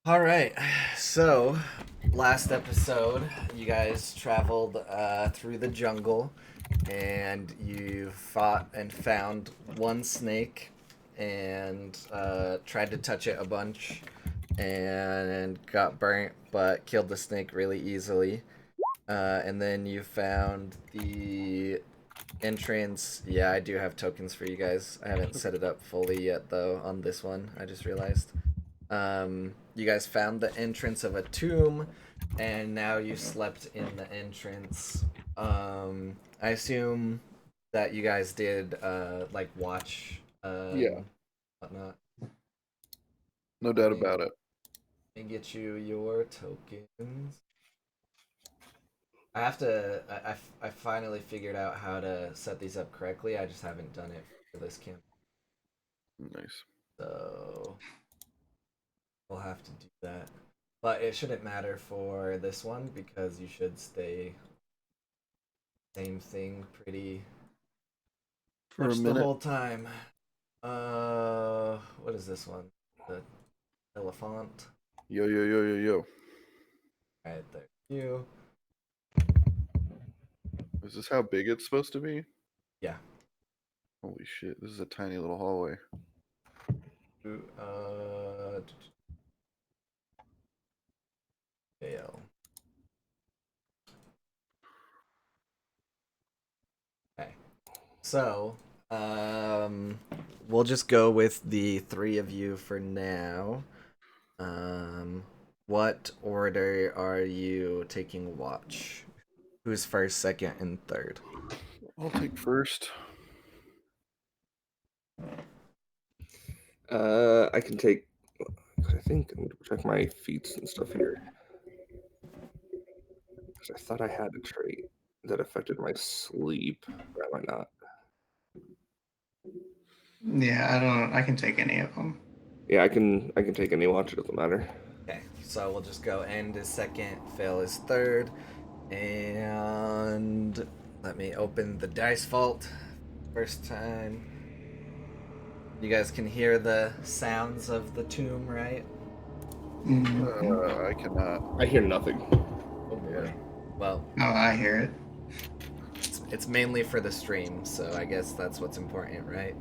All right. So, last episode, you guys traveled through the jungle and you fought and found one snake and tried to touch it a bunch and got burnt but killed the snake really easily. And then you found the entrance. Yeah, I do have tokens for you guys. I haven't set it up fully yet though on this one. I just realized. You guys found the entrance of a tomb, and now you slept in the entrance. I assume that you guys did like watch Yeah, whatnot. no Let doubt me, about it. let me get you your tokens. I have to. I finally figured out how to set these up correctly. I just haven't done it for this camp, Nice. so we'll have to do that. But it shouldn't matter for this one because you should stay same thing pretty For a much the minute. whole time. What is this one? The elephant. Yo, yo, yo, yo, yo. Right there. You. Is this how big it's supposed to be? Yeah. Holy shit, this is a tiny little hallway. Uh. Fail. Okay. So, um, we'll just go with the three of you for now. Um, what order are you taking watch? Who's first, second, and third? I'll take first. I can take. I think I'm gonna check my feats and stuff here. Because I thought I had a trait that affected my sleep, but I might not. Yeah, I don't. I can take any of them. Yeah, I can take any watch. It doesn't matter. Okay, so we'll just go end is second, fail is third, and let me open the dice vault. First time. You guys can hear the sounds of the tomb, right? Mhm. I cannot. I hear nothing. Oh boy. Yeah. Well, Oh, I hear it. it's mainly for the stream, so I guess that's what's important, right?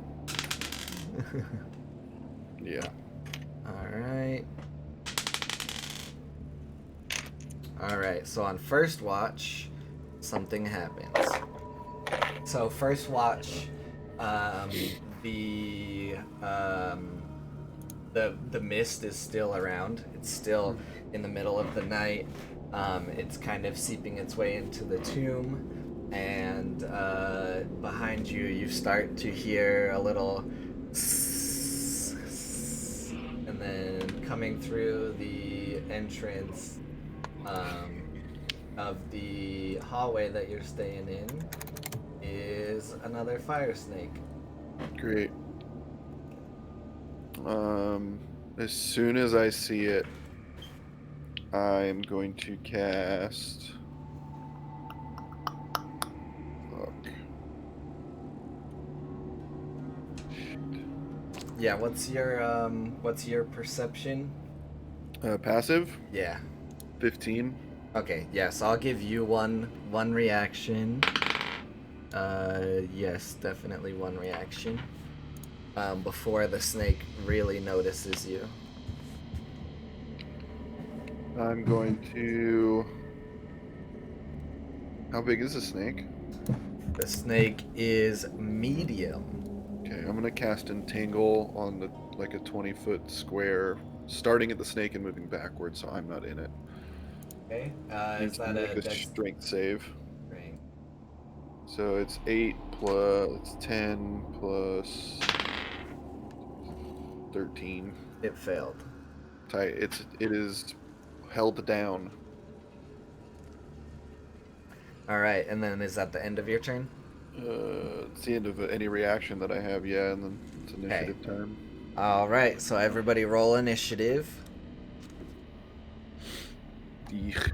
Yeah. Alright. Alright, so on first watch, something happens. So first watch, um, the um, the mist is still around. It's still in the middle of the night. It's kind of seeping its way into the tomb, and behind you, you start to hear a little, and then coming through the entrance of the hallway that you're staying in is another fire snake. Great. As soon as I see it, I'm going to cast. Fuck. Yeah, what's your perception? Passive, Yeah. 15. Okay, yeah, so I'll give you one reaction. Yes, definitely one reaction. Before the snake really notices you. I'm going to. How big is the snake? The snake is medium. Okay, I'm gonna cast Entangle on the like a 20-foot square, starting at the snake and moving backwards, so I'm not in it. Okay. Is Needs to that make a a dex strength save. ring? So it's 8 plus 10 plus 13. It failed. It is held down. All right, and then is that the end of your turn? It's the end of any reaction that I have, yeah, and then it's initiative time. All right, so everybody roll initiative. Eek.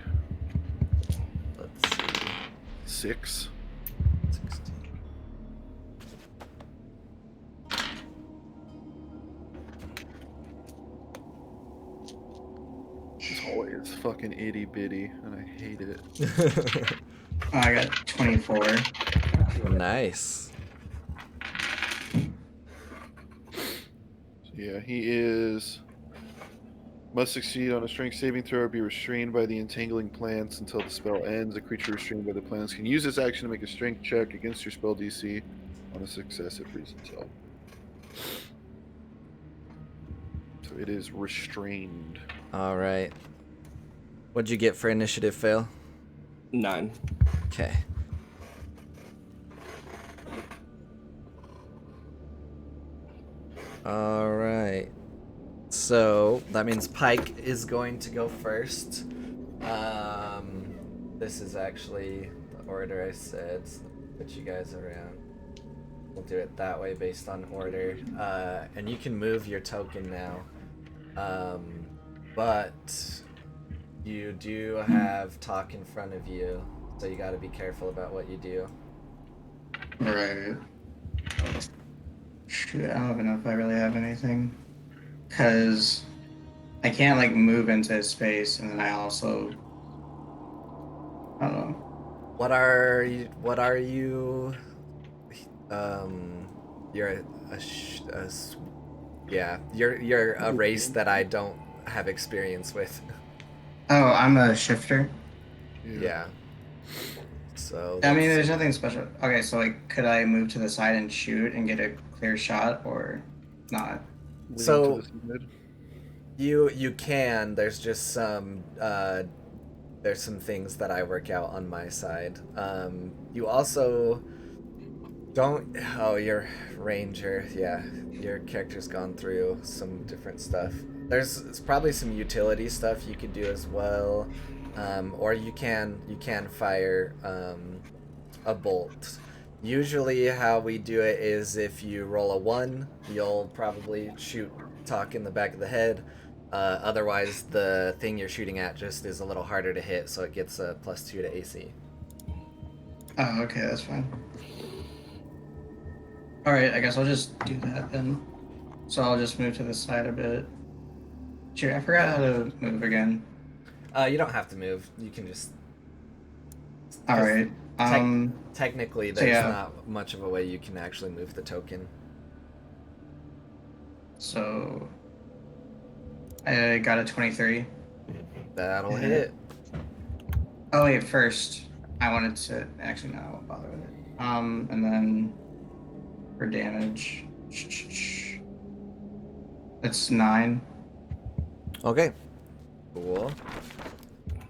Let's see. 6. 16. It's always fucking itty bitty, and I hate it. Oh, I got 24. Nice. Yeah, he is. Must succeed on a strength saving throw or be restrained by the entangling plants until the spell ends. The creature restrained by the plants can use this action to make a strength check against your spell DC. On a success, it frees itself. So it is restrained. All right. What'd you get for initiative, Fail? 9. Okay. All right. So that means Pike is going to go first. This is actually the order I said. So put you guys around. We'll do it that way based on order. And you can move your token now. But you do have talk in front of you, so you got to be careful about what you do. Right. Shoot, I don't even know if I really have anything. Because I can't, like, move into his space, and then I also... I don't know. What are you? You're yeah. You're a race that I don't have experience with. Oh, I'm a shifter. Yeah. So. I mean, let's there's see. nothing special. Okay, so, like, could I move to the side and shoot and get a clear shot, or not? Lean So- to the side. You can. There's just some there's some things that I work out on my side. You also don't. Oh, your ranger. Yeah, your character's gone through some different stuff. There's probably some utility stuff you could do as well, or you can fire a bolt. Usually, how we do it is if you roll a 1, you'll probably shoot Talk in the back of the head. Otherwise, the thing you're shooting at just is a little harder to hit, so it gets a +2 to AC. Oh, okay, that's fine. Alright, I guess I'll just do that then. So I'll just move to the side a bit. Shoot, I forgot how to move again. You don't have to move. You can just. Alright. Technically, so there's yeah. not much of a way you can actually move the token. So I got a 23. That'll Yeah. hit. Oh wait, first I wanted to actually no, I won't bother with it. And then for damage, it's 9. Okay. Cool.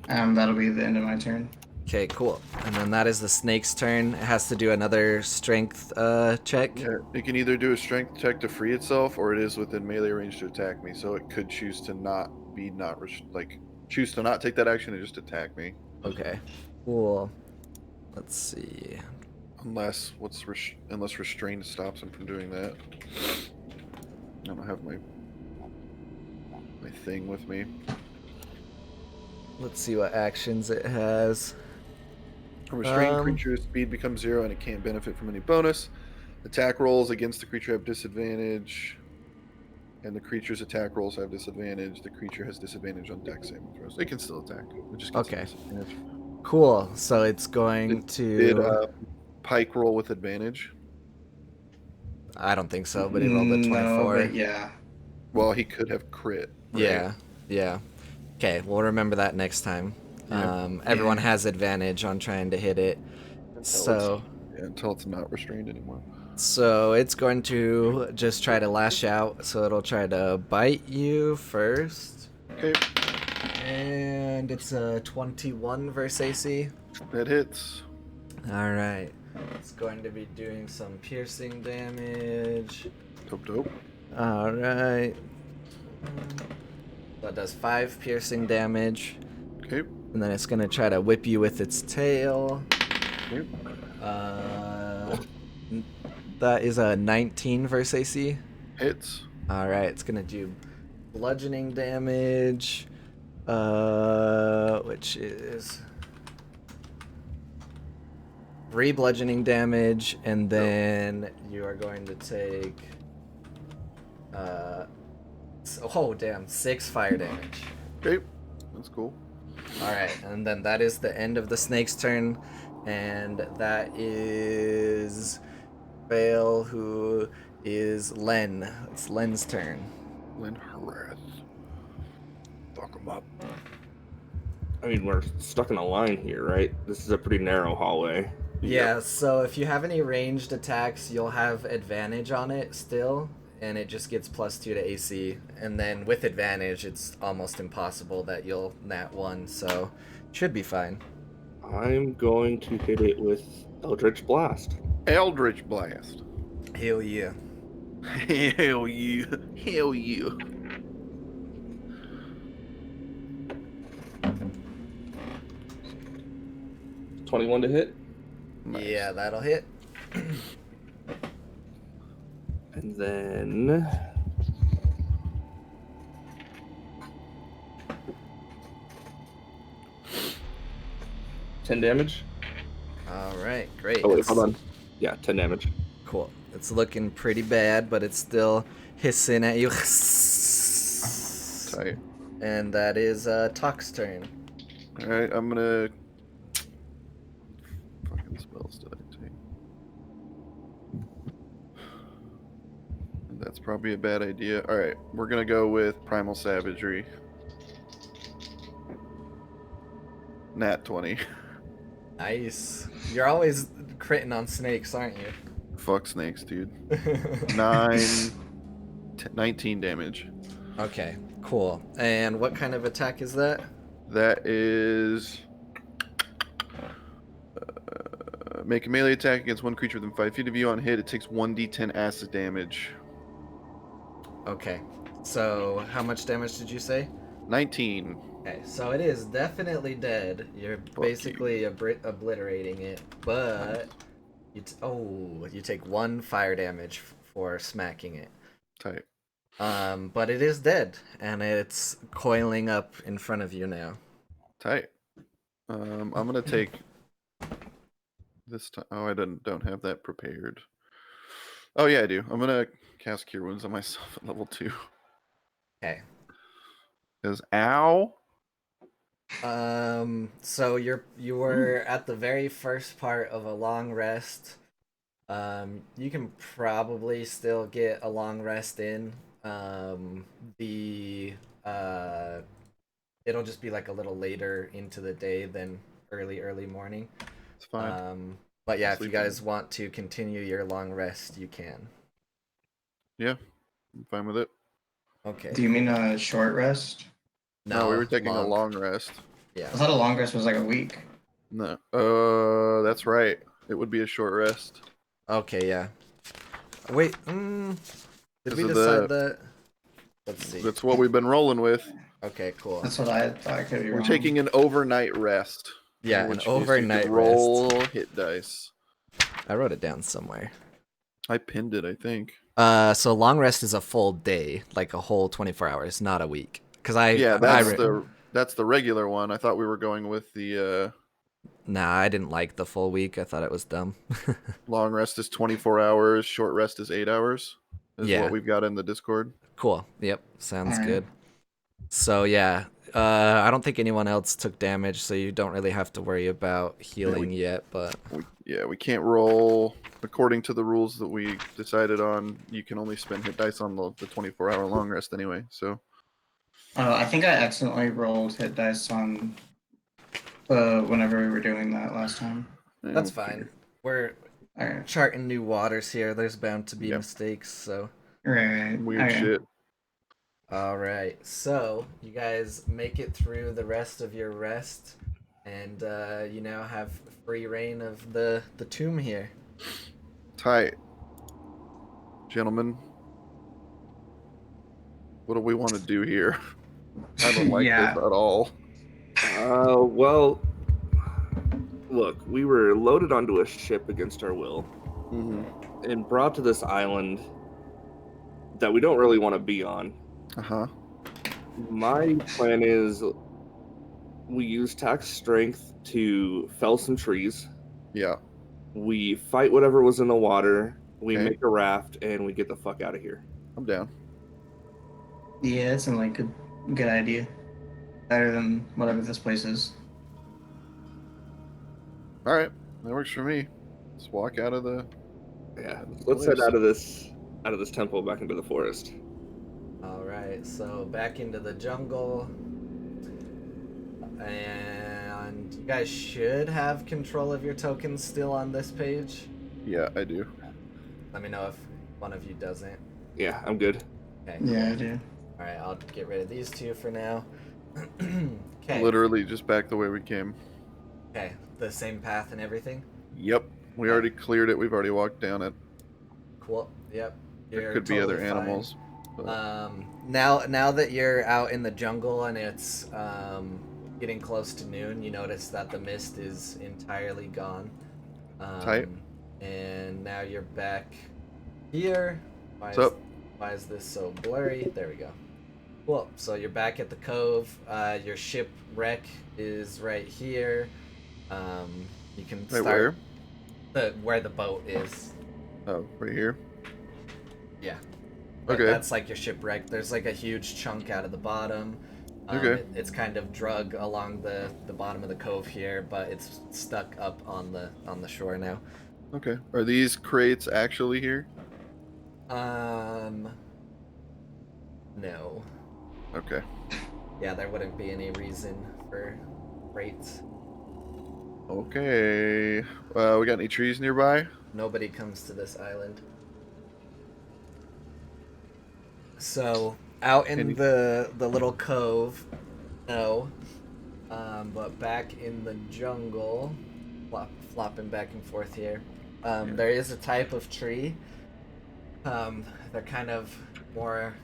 That'll be the end of my turn. Okay, cool. And then that is the snake's turn. It has to do another strength check. Yeah, it can either do a strength check to free itself, or it is within melee range to attack me. So it could choose to choose to not take that action and just attack me. Okay. Cool. Let's see. Unless restrained stops him from doing that. I don't have my thing with me. Let's see what actions it has. A restrained creature's speed becomes 0 and it can't benefit from any bonus. Attack rolls against the creature have disadvantage, and the creature's attack rolls have disadvantage. The creature has disadvantage on dex saving throws. It can still attack. It just gets Okay. disadvantage. Cool. So it's going Did to. Pike roll with advantage? I don't think so, but he rolled a 24. No, but yeah. Well, he could have crit. Right? Yeah. Yeah. Okay, we'll remember that next time. Yeah. Everyone has advantage on trying to hit it. Until it's not restrained anymore. So it's going to just try to lash out. So it'll try to bite you first. Okay, And it's a 21 versus AC. that hits. Alright. It's going to be doing some piercing damage. Dope. Alright. That does 5 piercing damage. Okay. And then it's going to try to whip you with its tail. Okay. That is a 19 versus AC. Hits. Alright, it's going to do bludgeoning damage. Which is 3 bludgeoning damage, and then you are going to take 6 fire damage. Okay. That's cool. All right, and then that is the end of the snake's turn, and that is Vale, who is Len. It's Len's turn. Lynn Harath. Fuck him up. I mean, we're stuck in a line here, right? This is a pretty narrow hallway. Yeah, so if you have any ranged attacks, you'll have advantage on it still, and it just gets +2 to AC. And then with advantage, it's almost impossible that you'll nat 1, so should be fine. I'm going to hit it with Eldritch Blast. Eldritch Blast. Hell yeah. Hell yeah. Hell yeah. $21 to hit. Nice. Yeah, that'll hit. And then... $10 damage. All right, great. Oh, wait, hold on. Yeah, 10 damage. Cool. It's looking pretty bad, but it's still hissing at you. Tight. And that is Tuck's turn. Alright, I'm gonna... Fucking spells did I take? That's probably a bad idea. Alright, we're gonna go with Primal Savagery. Nat 20. Nice. You're always critting on snakes, aren't you? Fuck snakes, dude. 19 damage. Okay, cool. And what kind of attack is that? That is... make a melee attack against one creature within 5 feet of you. On hit, it takes 1d10 acid damage. Okay. So, how much damage did you say? 19. Okay, so it is definitely dead. You're basically obliterating it, but you you take 1 fire damage for smacking it. Tight. But it is dead, and it's coiling up in front of you now. Tight. I'm gonna take this time. Oh, I don't have that prepared. Oh yeah, I do. I'm gonna cast Cure Wounds on myself at level 2. Okay. Because ow. So you were at the very first part of a long rest. You can probably still get a long rest in. It'll just be like a little later into the day than early morning. It's fine. But yeah, if you guys want to continue your long rest, you can. Yeah, I'm fine with it. Okay. Do you mean a short rest? No, we were taking a long rest. Yeah. I thought a long rest was like a week. No. That's right. It would be a short rest. Okay, yeah. Wait, did we of decide that? Let's see. That's what we've been rolling with. Okay, cool. That's what I thought. I could be We're wrong. taking an overnight rest. Yeah, an which means you overnight can roll rest. hit dice. I wrote it down somewhere. I pinned it, I think. So long rest is a full day, like a whole 24 hours, not a week. That's the regular one. I thought we were going with the Nah, I didn't like the full week. I thought it was dumb. long rest is 24 hours, short rest is 8 hours. Is Yeah. what we've got in the Discord. Cool. Yep. Sounds Alright. good. So yeah, I don't think anyone else took damage, so you don't really have to worry about healing yet. But We can't roll according to the rules that we decided on. You can only spend hit dice on the 24-hour long rest anyway. So I think I accidentally rolled hit dice on whenever we were doing that last time. that's fine. We're Alright. charting new waters here. There's bound to be Yep. mistakes. So Right. Weird Okay. shit. all right. So you guys make it through the rest of your rest, and you now have free reign of the tomb here. Tight. Gentlemen, what do we want to do here? I don't like Yeah. this at all. Well, look, we were loaded onto a ship against our will Mm-hmm. and brought to this island that we don't really want to be on. Uh-huh. My plan is we use tax strength to fell some trees. Yeah. We fight whatever was in the water. We Okay. make a raft, and we get the fuck out of here. I'm down. Yeah, that sounds like a good idea. better than whatever this place is. All right, that works for me. Let's walk out of the. Yeah, This let's head place. out of this temple back into the forest. All right, so back into the jungle, and you guys should have control of your tokens still on this page. Yeah, I do. Let me know if one of you doesn't. Yeah, I'm good. Okay. Yeah, I do. All right, I'll get rid of these two for now. Okay. Literally just back the way we came. Okay, the same path and everything. Yep, we already cleared it. We've already walked down it. Cool. Yep. There You're could be other totally fine. animals. But... Now that you're out in the jungle and it's getting close to noon, you notice that the mist is entirely gone. Tight. And now you're back here. What's up? Why is this so blurry? There we go. Cool. So you're back at the cove. Your shipwreck is right here. You can Wait, start where? where the boat is. Oh, right here. Yeah. Okay. That's like your shipwreck. There's like a huge chunk out of the bottom. Okay. It's kind of drug along the bottom of the cove here, but it's stuck up on the shore now. Okay. Are these crates actually here? No. Okay. Yeah, there wouldn't be any reason for crates. Okay. We got any trees nearby? Nobody comes to this island. So out in the little cove, no. But back in the jungle, flopping back and forth here. There is a type of tree. They're kind of more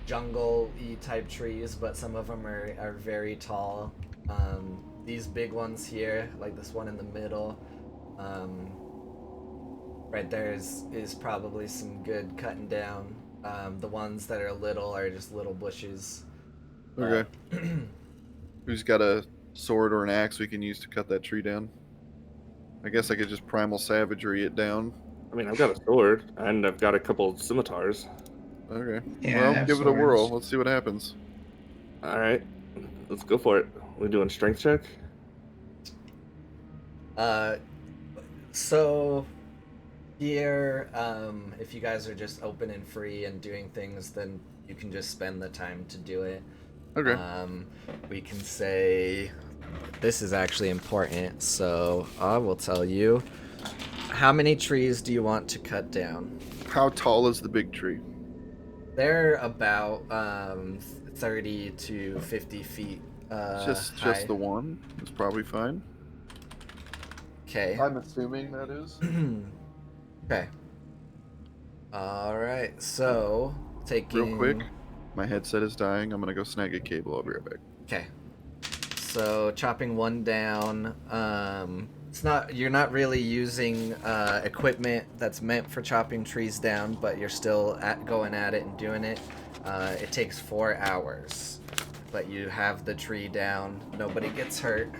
jungle-y type trees, but some of them are very tall. These big ones here, like this one in the middle, right there is probably some good cutting down. The ones that are little are just little bushes. Okay. Who's got a sword or an axe we can use to cut that tree down? I guess I could just primal savagery it down. I mean, I've got a sword and I've got a couple scimitars. Okay. Yeah, I Well, have give it a whirl. swords. Let's see what happens. All right, let's go for it. We're doing strength check. So here, if you guys are just open and free and doing things, then you can just spend the time to do it. Okay. We can say this is actually important, so I will tell you. How many trees do you want to cut down? How tall is the big tree? They're about 30 to 50 feet Just high. the one. It's probably fine. Okay. I'm assuming that is. Okay. All right. So taking Real quick, my headset is dying. I'm gonna go snag a cable. I'll be right back. Okay. So chopping one down. You're not really using equipment that's meant for chopping trees down, but you're still going at it and doing it. It takes 4 hours, but you have the tree down. Nobody gets hurt.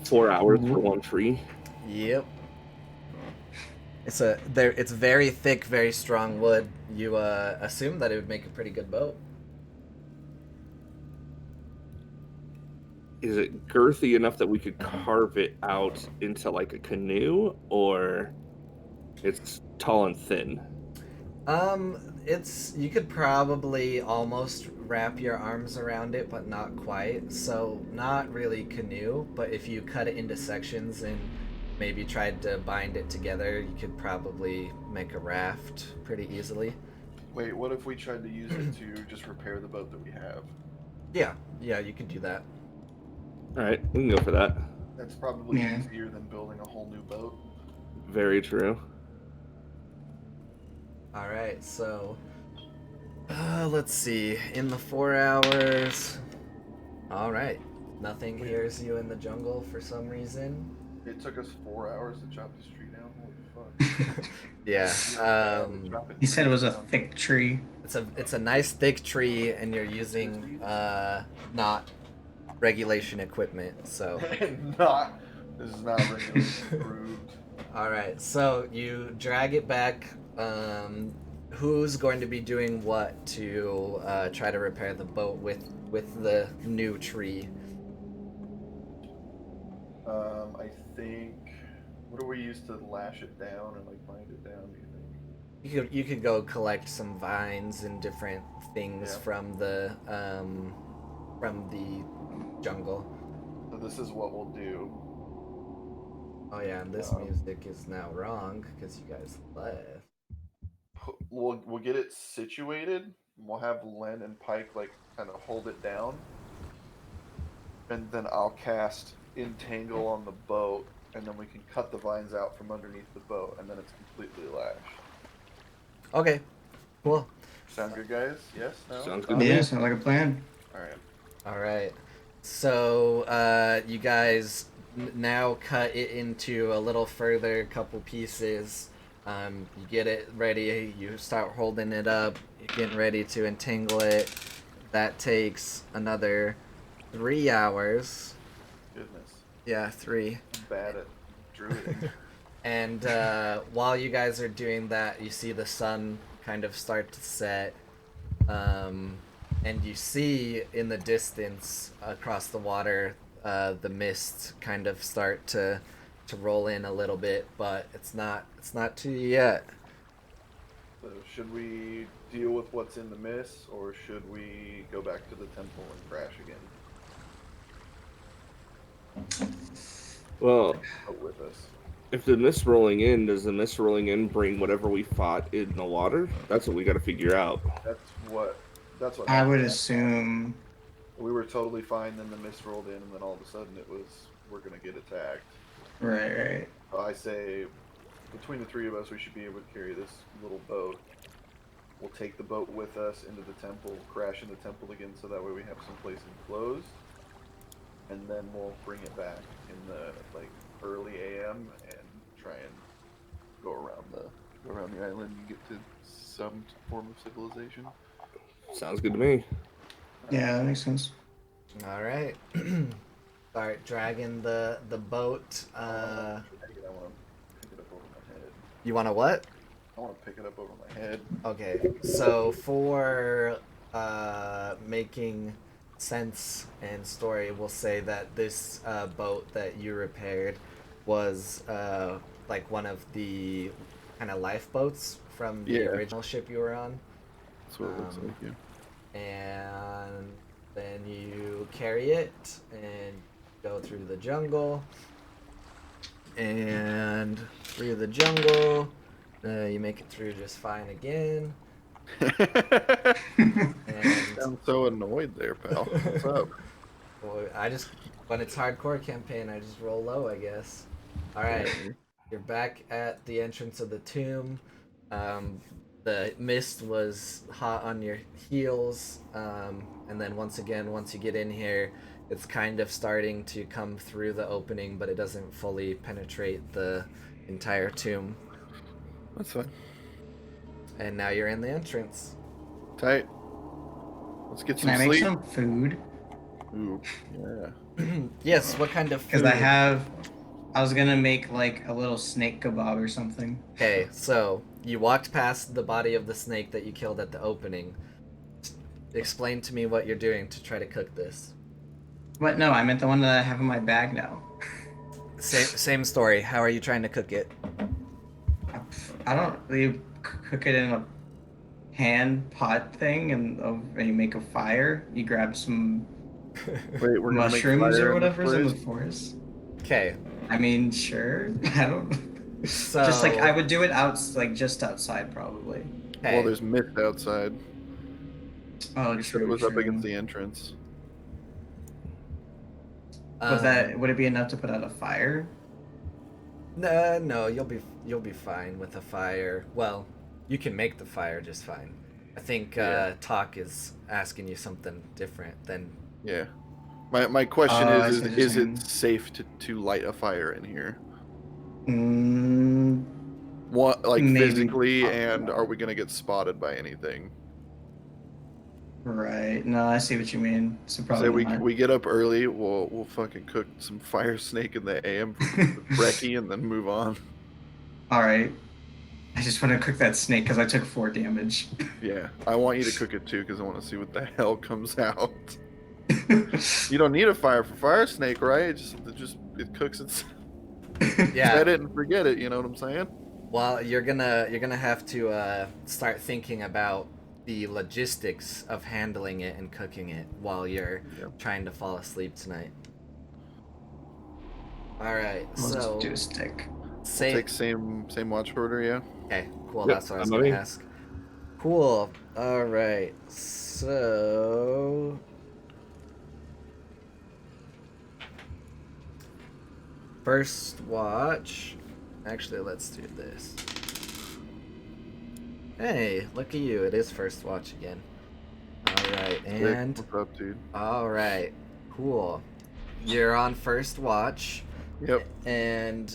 4 hours for one tree. Yep. It's very thick, very strong wood. You assume that it would make a pretty good boat. Is it girthy enough that we could carve it out into like a canoe, or it's tall and thin? You could probably almost wrap your arms around it, but not quite. So not really canoe, but if you cut it into sections and maybe tried to bind it together, you could probably make a raft pretty easily. Wait, what if we tried to use it to just repair the boat that we have? Yeah, you could do that. All right, we can go for that. That's probably Yeah. easier than building a whole new boat. Very true. All right, so let's see. In the 4 hours. All right, nothing hears you in the jungle for some reason. It took us 4 hours to chop this tree down. Holy fuck. Yeah. He said it was a thick tree. It's a nice thick tree, and you're using not regulation equipment. So. This is not regularly approved. All right, so you drag it back. who's going to be doing what to try to repair the boat with the new tree? I think. What do we use to lash it down and like bind it down? Do you think? You could go collect some vines and different things Yeah. from the jungle. So this is what we'll do. Oh yeah, and this music is now wrong because you guys left. We'll get it situated. We'll have Len and Pike like kind of hold it down, and then I'll cast Entangle on the boat, and then we can cut the vines out from underneath the boat, and then it's completely lashed. Okay, cool. Sound good, guys? Yes? No? Sounds good to Yeah, me. sounds like a plan. All right. All right. So you guys now cut it into a little further, couple pieces. You get it ready. You start holding it up. You're getting ready to entangle it. That takes another 3 hours. Goodness. Yeah, 3. I'm bad at druiding. And while you guys are doing that, you see the sun kind of start to set. And you see in the distance across the water the mist kind of start to roll in a little bit, but it's not to you yet. So should we deal with what's in the mist, or should we go back to the temple and crash again? Well, Out with us. if the mist rolling in, does the mist rolling in bring whatever we fought in the water? That's what we got to figure out. That's what I would happened. assume. We were totally fine, then the mist rolled in, and then all of a sudden it was, we're gonna get attacked. Right. I say, between the three of us, we should be able to carry this little boat. We'll take the boat with us into the temple, crash in the temple again, so that way we have some place enclosed. And then we'll bring it back in the early AM and try and go around the island and get to some form of civilization. Sounds good to me. Yeah, that makes sense. All right. Start dragging the boat. I want to pick it up over my head. You want to what? I want to pick it up over my head. Okay, so for making sense and story, we'll say that this boat that you repaired was like one of the kind of lifeboats from the original ship you were on. That's what it looks like, yeah. And then you carry it and go through the jungle. And through the jungle, you make it through just fine again. And I'm so annoyed there, pal. What's up? well, when it's hardcore campaign, I just roll low, I guess. All right, you're back at the entrance of the tomb. The mist was hot on your heels, and then once you get in here, it's kind of starting to come through the opening, but it doesn't fully penetrate the entire tomb. That's fine. And now you're in the entrance. Tight. Let's get some Can I make sleep. some food? Ooh, yeah. Yes, what kind of food? Because I was gonna make like a little snake kebab or something. Okay, so you walked past the body of the snake that you killed at the opening. Explain to me what you're doing to try to cook this. But no, I meant the one that I have in my bag now. Same story. How are you trying to cook it? I don't really cook it in a hand pot thing, and you make a fire. You grab some Wait, we're gonna make mushrooms fire or in the whatever's in the forest? forest. Okay. I mean, sure. I don't. So Just like I would do it just outside probably. Okay. Well, there's mist outside. Oh, You said it was up against the entrance. Would it be enough to put out a fire? No, you'll be fine with a fire. Well, you can make the fire just fine. I think Talk is asking you something different than. Yeah. My question I is see what you're it saying. safe to light a fire in here? Maybe. Physically, and are we gonna get spotted by anything? Right. No, I see what you mean. So probably Say not. we get up early, we'll fucking cook some fire snake in the AM for brekkie and then move on. All right. I just want to cook that snake because I took 4 damage. Yeah, I want you to cook it too because I want to see what the hell comes out. You don't need a fire for fire snake, right? It cooks it. Yeah. Set it and forget it. You know what I'm saying? Well, you're gonna have to start thinking about the logistics of handling it and cooking it while you're trying to fall asleep tonight. All right, We'll so just do a stick. say Take same watch order, yeah. okay, cool. Yep, That's what I was I'm gonna ready. ask. Cool. All right, so first watch. Actually, let's do this. Hey, look at you. It is first watch again. All right, and What's up, dude? all right, cool. You're on first watch. Yep. And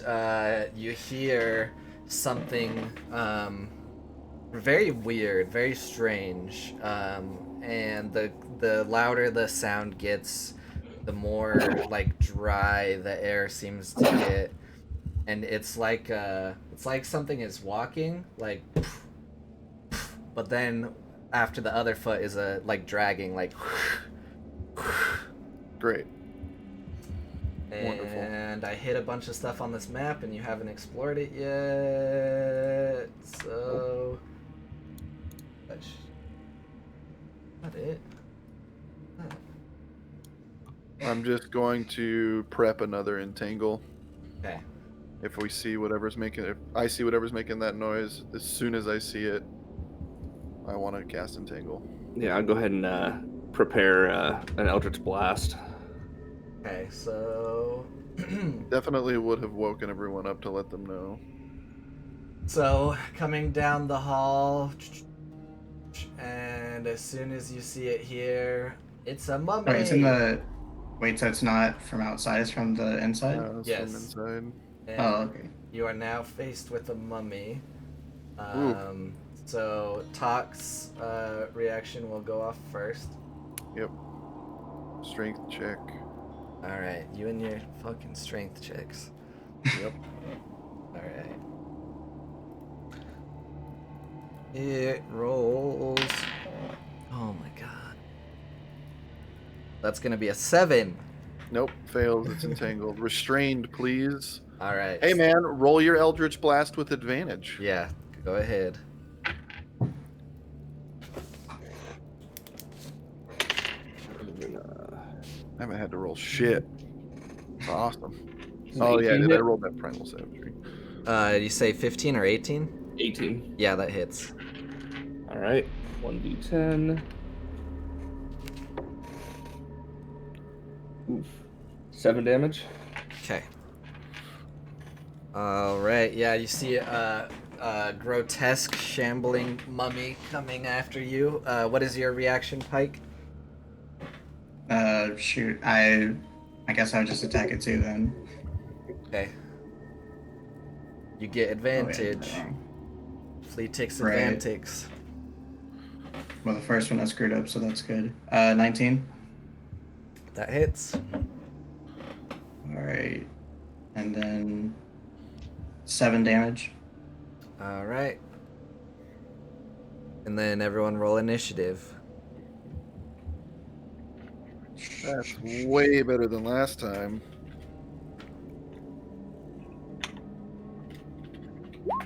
you hear something very weird, very strange. And the louder the sound gets, the more like dry the air seems to get. And it's like something is walking, like, but then after the other foot is like dragging, like. Great. And Wonderful. I hit a bunch of stuff on this map, and you haven't explored it yet. So, that's not it. I'm just going to prep another entangle. Okay. If I see whatever's making that noise, as soon as I see it, I want to cast entangle. Yeah, I'll go ahead and prepare an Eldritch Blast. Okay, so Definitely would have woken everyone up to let them know. so coming down the hall, and as soon as you see it here, it's a mummy. Wait, it's in the. Wait, so it's not from outside; it's from the inside. It's Yes. from inside. And Oh, okay. you are now faced with a mummy. Ooh. So Talk's reaction will go off first. Yep. Strength check. All right, you and your fucking strength checks. Yep. All right. It rolls. Oh my god. That's gonna be a 7. Nope. Fails. It's entangled. Restrained, please. All right. Hey, man. Roll your Eldritch Blast with advantage. Yeah, go ahead. I haven't had to roll shit. Awesome. It's Oh, yeah. 18 Did I hit? roll that Primal Savagery? Did you say 15 or 18? 18. Yeah, that hits. All right. 1d10. Oof. 7 damage. Okay. All right. Yeah, you see a grotesque, shambling mummy coming after you. What is your reaction, Pike? Shoot. I guess I would just attack it too then. Okay. You get advantage. Oh, wait, no. Flea takes Right. advantage. Well, the first one I screwed up, so that's good. 19. That hits. All right, and then 7 damage. All right. And then everyone roll initiative. That's way better than last time.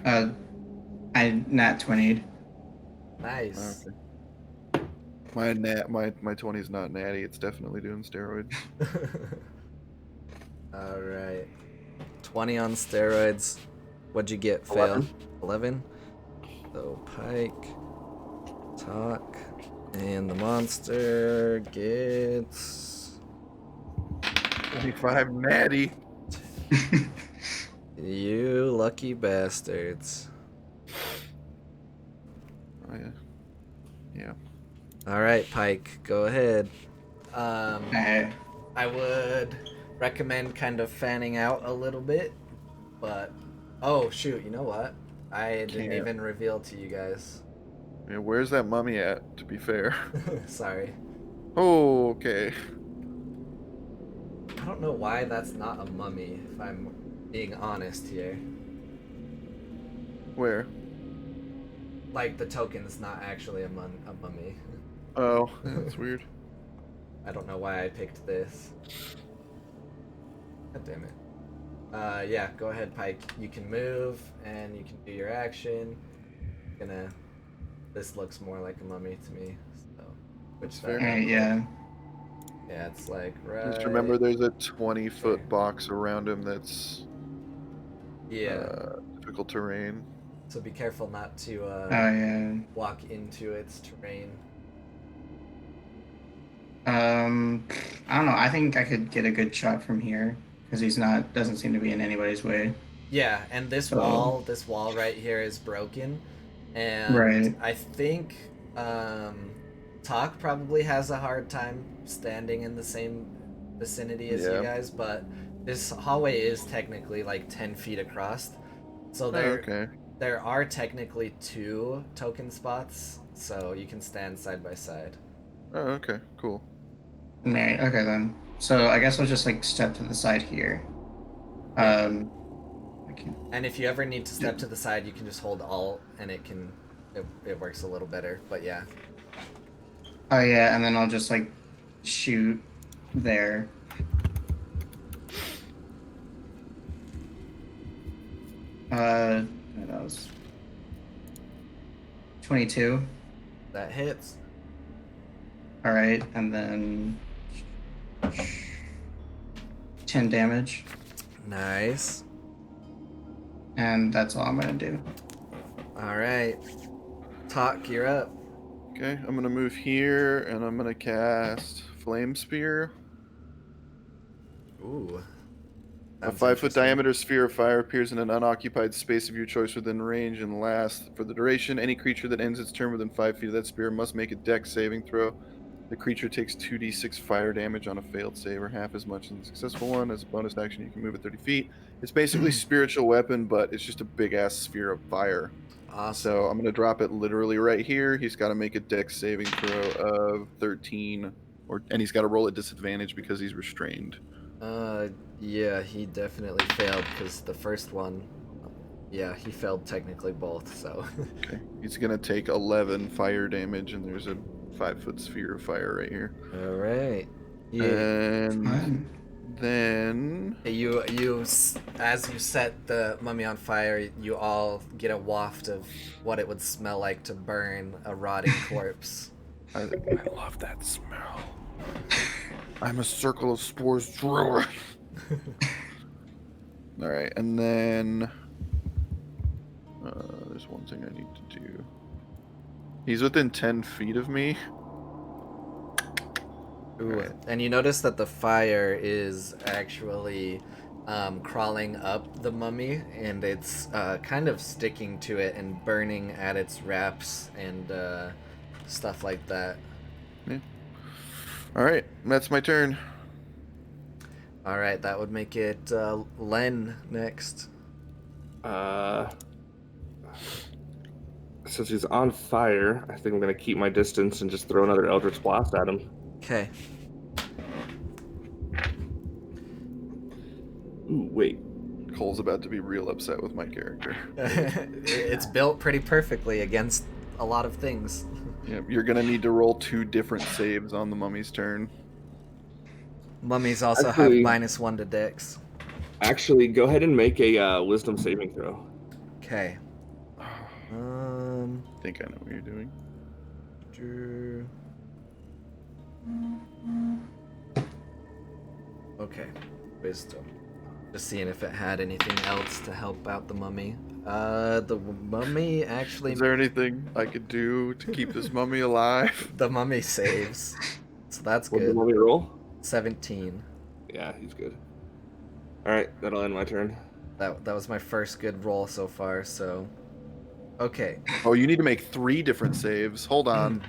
I nat 20'd. Nice. Okay. My 20's not natty. It's definitely doing steroids. All right. 20 on steroids. What'd you get, Fail? 11. So Pike, Talk, and the monster gets 25 natty. you lucky bastards. Oh, yeah. Yeah. All right, Pike, go ahead. I I would recommend kind of fanning out a little bit, but oh shoot, you know what? I didn't Can't. even reveal to you guys. Yeah, where's that mummy at, to be fair? Sorry. Oh, okay. I don't know why that's not a mummy, if I'm being honest here. Where? like the token is not actually a mummy. Oh, yeah, that's weird. I don't know why I picked this. God damn it. Yeah, go ahead, Pike. You can move and you can do your action. This looks more like a mummy to me. So, That's that. fair. Alright, yeah. Yeah, it's like right. Just remember, there's a 20-foot box around him that's difficult terrain. So be careful not to Oh, yeah. walk into its terrain. I don't know. I think I could get a good shot from here because doesn't seem to be in anybody's way. Yeah, and this wall right here is broken, and Right. I think Talk probably has a hard time standing in the same vicinity as you guys, but this hallway is technically like 10 feet across, so there are technically 2 token spots, so you can stand side by side. Oh, okay, cool. Right. Okay then. So I guess I'll just like step to the side here. Yeah. And if you ever need to step to the side, you can just hold Alt, and it works a little better. But yeah. Oh yeah, and then I'll just like shoot there. That was 22. That hits. All right, and then 10 damage. Nice. And that's all I'm gonna do. All right. Talk, you're up. Okay, I'm gonna move here, and I'm gonna cast Flame Spear. Ooh. A 5-foot diameter sphere of fire appears in an unoccupied space of your choice within range and lasts for the duration. Any creature that ends its turn within 5 feet of that sphere must make a Dex saving throw. The creature takes 2d6 fire damage on a failed save, or half as much as a successful one. As a bonus action, you can move it 30 feet. It's basically spiritual weapon, but it's just a big-ass sphere of fire. Awesome. So I'm going to drop it literally right here. He's got to make a Dex saving throw of 13, and he's got to roll at disadvantage because he's restrained. Yeah, he definitely failed because the first one, yeah, he failed technically both, so. Okay, he's going to take 11 fire damage, and there's a 5-foot sphere of fire right here. All right. And then you as you set the mummy on fire, you all get a waft of what it would smell like to burn a rotting corpse. I love that smell. I'm a circle of spores drawer. All right, and then there's one thing I need to do. He's within 10 feet of me. Ooh, right. And you notice that the fire is actually crawling up the mummy, and it's kind of sticking to it and burning at its wraps and stuff like that. Yeah. All right, that's my turn. All right, that would make it Len next. Since he's on fire, I think I'm gonna keep my distance and just throw another Eldritch Blast at him. Okay. Ooh, wait. Cole's about to be real upset with my character. It's built pretty perfectly against a lot of things. Yeah, you're gonna need to roll 2 different saves on the mummy's turn. Mummies also have -1 to Dex. Actually, go ahead and make a Wisdom saving throw. Okay. I think I know what you're doing. Okay. Wisdom. Just seeing if it had anything else to help out the mummy. The mummy actually... Is there anything I could do to keep this mummy alive? The mummy saves. So that's What'd good. the mummy roll? 17. Yeah, he's good. Alright, that'll end my turn. That was my first good roll so far, so... Okay. Oh, you need to make 3 different saves. Hold on.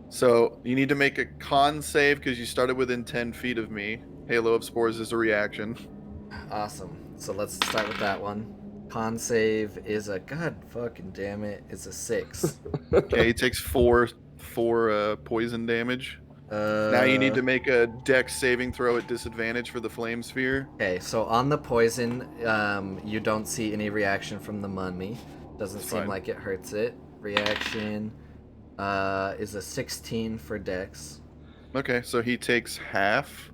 So, you need to make a con save because you started within 10 feet of me. Halo of Spores is a reaction. Awesome. So let's start with that one. Con save is a... God fucking damn it. It's a 6. Okay, he takes 4 poison damage. Now you need to make a Dex saving throw at disadvantage for the flame sphere. Okay, so on the poison, you don't see any reaction from the mummy. Doesn't seem like it hurts it. reaction is a 16 for Dex. Okay, so he takes half,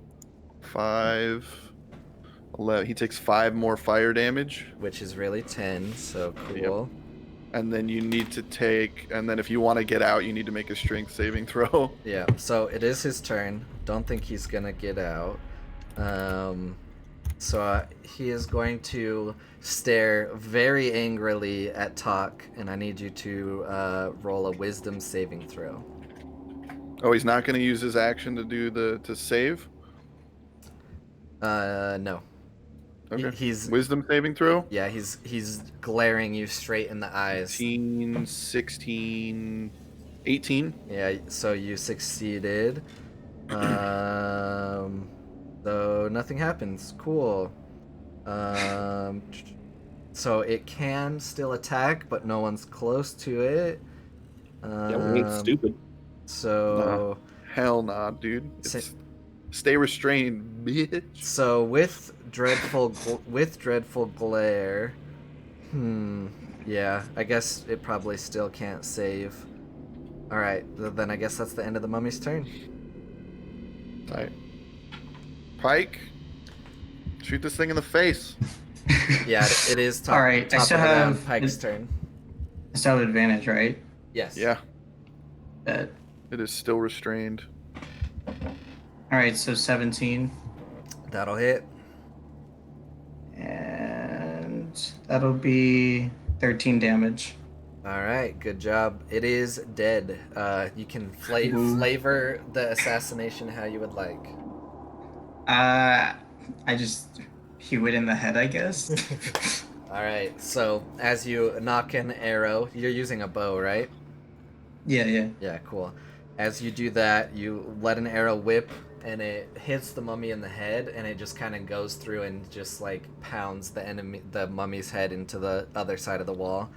5, 11. He takes 5 more fire damage, Which is really 10, so cool. and then you need to take. And then if you want to get out, you need to make a strength saving throw. Yeah, so it is his turn. Don't think he's gonna get out. So he is going to stare very angrily at Talk, and I need you to roll a Wisdom saving throw. Oh, he's not going to use his action to do to save. No. Okay. He's Wisdom saving throw. yeah. He's glaring you straight in the eyes. 18, 16, 18. Yeah. So you succeeded. So nothing happens. Cool. So it can still attack, but no one's close to it. Yeah, we ain't stupid. So Hell nah, dude. Stay restrained, bitch. So with dreadful glare, yeah, I guess it probably still can't save. All right, then I guess that's the end of the mummy's turn. Alright. Pike, shoot this thing in the face. Yeah, it is top. All right, I top still of the round, have- Pike's turn. I still have advantage, right? Yes. Yeah, Bet. it is still restrained. All right, so 17. That'll hit. And that'll be 13 damage. All right, good job. It is dead. You can flavor the assassination how you would like. I just hew it in the head, I guess. All right, so as you knock an arrow, you're using a bow, right? Yeah. Yeah, cool. As you do that, you let an arrow whip, and it hits the mummy in the head, and it just kind of goes through and just like pounds the mummy's head into the other side of the wall,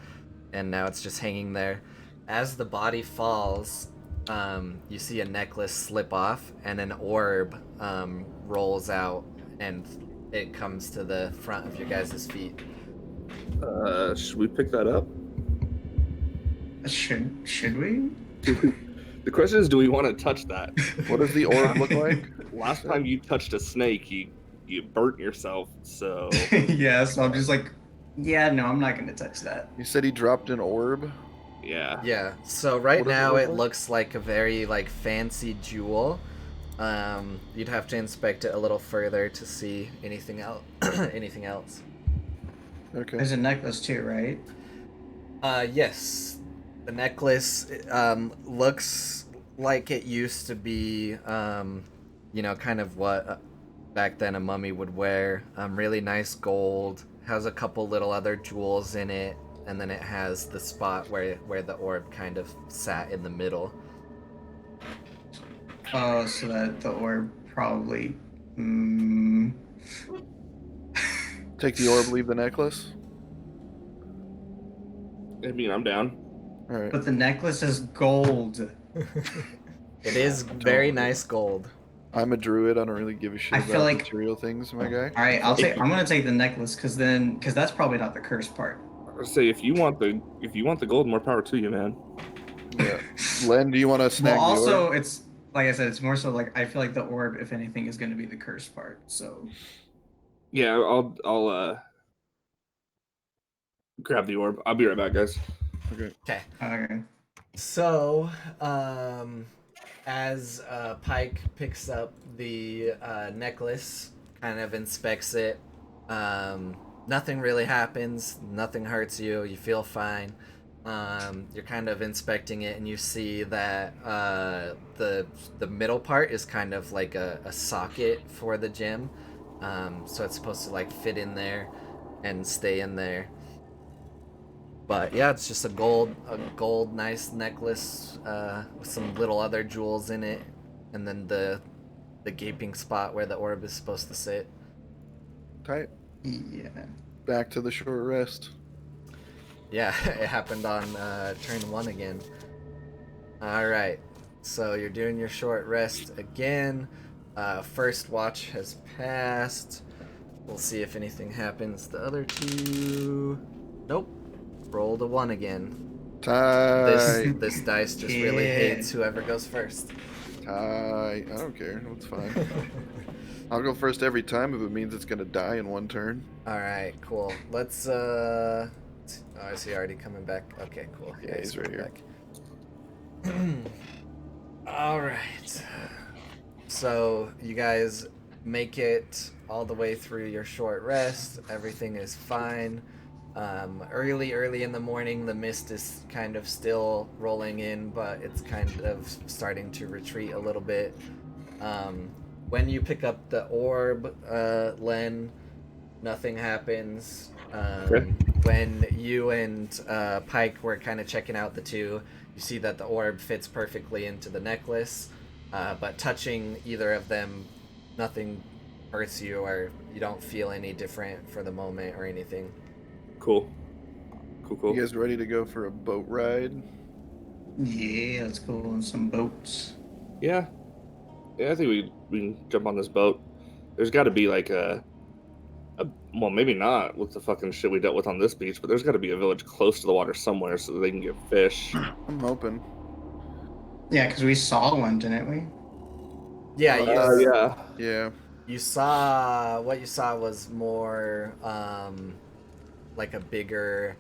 and now it's just hanging there. As the body falls, you see a necklace slip off, and an orb rolls out, and it comes to the front of your guys' feet. Should we pick that up? Should we? The question is, do we want to touch that? What does the orb look like? Last time you touched a snake, you burnt yourself. So Yeah, so I'm just like, yeah, no, I'm not gonna touch that. You said he dropped an orb. yeah. Yeah, so right What does it now look it like? looks like a very like fancy jewel. You'd have to inspect it a little further to see anything else. anything else. Okay. There's a necklace too, right? Yes, the necklace looks like it used to be, kind of what back then a mummy would wear. Really nice gold. Has a couple little other jewels in it, and then it has the spot where the orb kind of sat in the middle. Oh, so that the orb probably. Take the orb, leave the necklace. I mean, I'm down. All right. But the necklace is gold. It is very nice gold. I'm a druid. I don't really give a shit I about feel like- material things, my guy. All right, I'm gonna take the necklace because that's probably not the cursed part. I say if you want the gold, more power to you, man. Yeah. Len, do you want to snag Well, the also orb? it's like I said, it's more so like I feel like the orb, if anything, is gonna be the cursed part. So Yeah, I'll grab the orb. I'll be right back, guys. Okay. okay. So, as Pike picks up the necklace, kind of inspects it, nothing really happens, nothing hurts you, you feel fine. You're kind of inspecting it, and you see that the middle part is kind of like a socket for the gem, so it's supposed to like fit in there and stay in there. But yeah, it's just a gold nice necklace with some little other jewels in it, and then the gaping spot where the orb is supposed to sit. Tight. Yeah. Back to the short rest. Yeah, it happened on turn 1 again. Alright, so you're doing your short rest again. First watch has passed. We'll see if anything happens. The other two... Nope. Roll the 1 again. Tie. This dice just really hates whoever goes first. Tie. I don't care. That's fine. I'll go first every time if it means it's gonna die in one turn. All right, cool. Let's. Oh, I see. Already coming back. Okay, cool. Yeah, he's right here. Back. All right. So you guys make it all the way through your short rest. Everything is fine. Early in the morning, the mist is kind of still rolling in, but it's kind of starting to retreat a little bit. When you pick up the orb, Len, nothing happens. Okay. When you and Pike were kind of checking out the two, you see that the orb fits perfectly into the necklace, but touching either of them, nothing hurts you, or you don't feel any different for the moment or anything. Cool. You guys ready to go for a boat ride? Yeah, let's go on some boats. Yeah, I think we can jump on this boat. There's got to be like a well, maybe not with the fucking shit we dealt with on this beach, but there's got to be a village close to the water somewhere so that they can get fish. I'm hoping. Yeah, because we saw one, didn't we? Yeah, Yeah. you saw what you saw was more like a bigger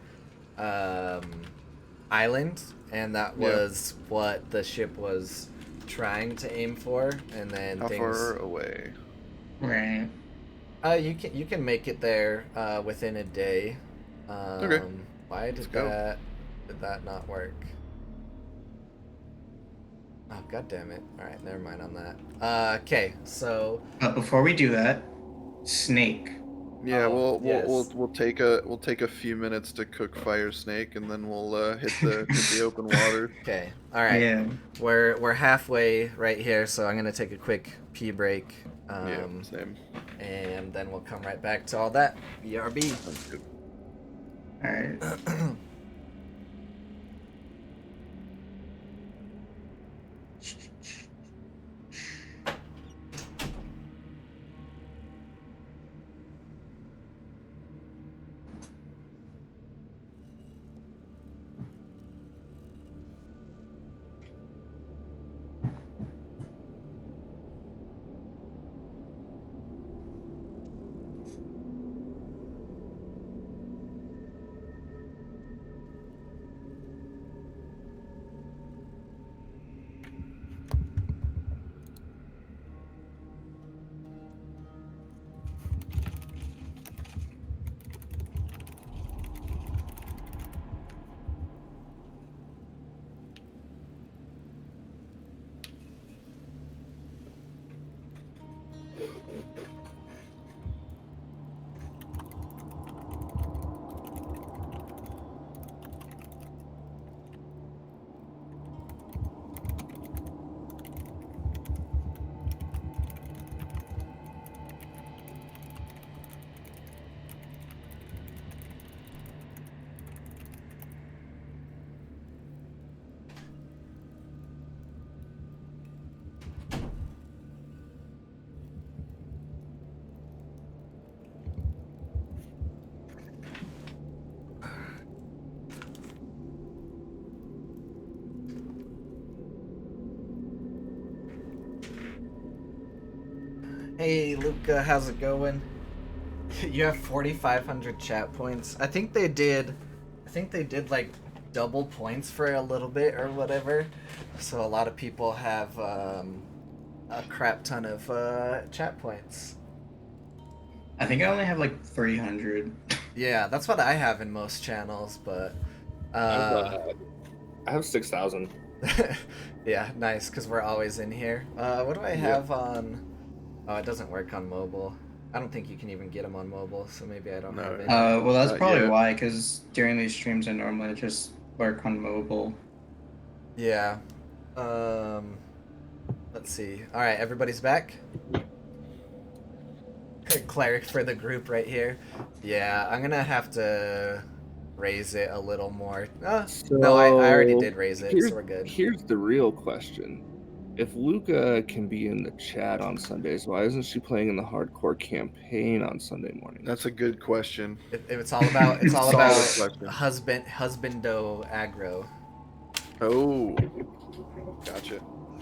island, and that was what the ship was trying to aim for, and then How far away? Right. You can make it there within a day. Okay. Why did that not work? Oh, god damn it. Alright, never mind on that. Okay, so But before we do that, snake. Yeah, yes. we'll take a few minutes to cook fire snake, and then we'll hit the open water. Okay. Alright. Yeah. We're halfway right here, so I'm gonna take a quick pee break. Yeah, same. And then we'll come right back to all that. BRB. Sounds good. All right. Hey Luca, how's it going? You have 4,500 chat points. I think they did like double points for a little bit or whatever. So a lot of people have a crap ton of chat points. I think I only have like 300. Yeah, that's what I have in most channels, but I have 6,000. yeah, nice, because we're always in here. What do I have on? Oh, it doesn't work on mobile. I don't think you can even get them on mobile, so maybe I don't have it. Well, that's Not probably yet. why, because during these streams I normally just work on mobile. Yeah. Let's see. All right, everybody's back. Cleric for the group right here. Yeah, I'm gonna have to raise it a little more. No, I already did raise it, so we're good. Here's the real question. If Luca can be in the chat on Sundays, why isn't she playing in the hardcore campaign on Sunday morning? That's a good question. It's all about Solid question. husbando aggro. Oh, gotcha.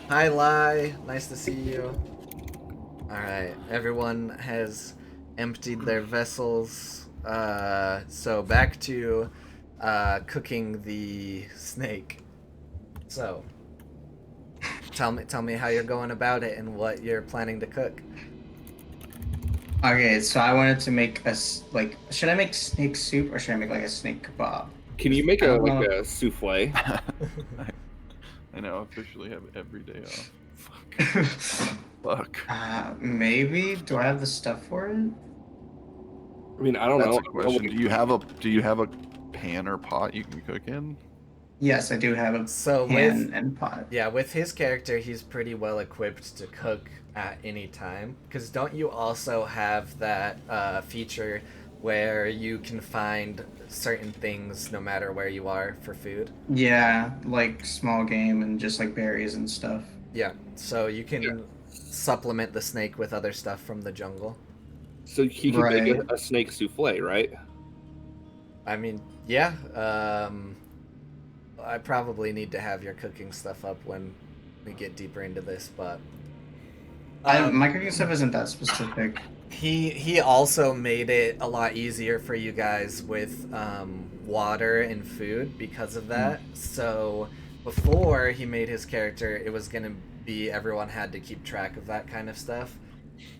Hi, Lai. Nice to see you. All right, everyone has emptied their vessels. So back to cooking the snake. So, tell me how you're going about it and what you're planning to cook. Okay, so I wanted to make should I make snake soup or should I make like a snake kebab? Can you make a souffle? I now officially have every day off. Fuck. Fuck. Maybe. Do I have the stuff for it? I mean, I don't know. That's a question. Do you have a pan or pot you can cook in? Yes, I do have a pan and pot. Yeah, with his character, he's pretty well equipped to cook at any time. Because don't you also have that feature where you can find certain things no matter where you are for food? Yeah, like small game and just like berries and stuff. Yeah, so you can supplement the snake with other stuff from the jungle. So he can make a snake souffle, right? I mean, yeah. I probably need to have your cooking stuff up when we get deeper into this, but my cooking stuff isn't that specific. He also made it a lot easier for you guys with water and food because of that. So before he made his character, it was gonna be everyone had to keep track of that kind of stuff,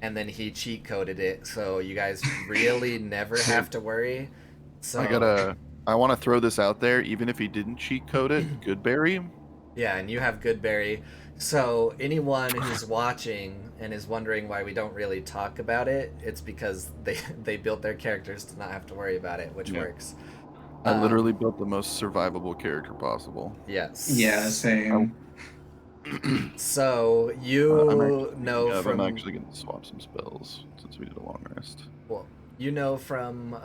and then he cheat coded it, so you guys really never have to worry. So I want to throw this out there. Even if he didn't cheat code it, Goodberry. Yeah, and you have Goodberry. So anyone who's watching and is wondering why we don't really talk about it, it's because they built their characters to not have to worry about it, which works. I literally built the most survivable character possible. Yes. Yeah, same. So you know from... I'm actually going to swap some spells since we did a long rest. Well, you know from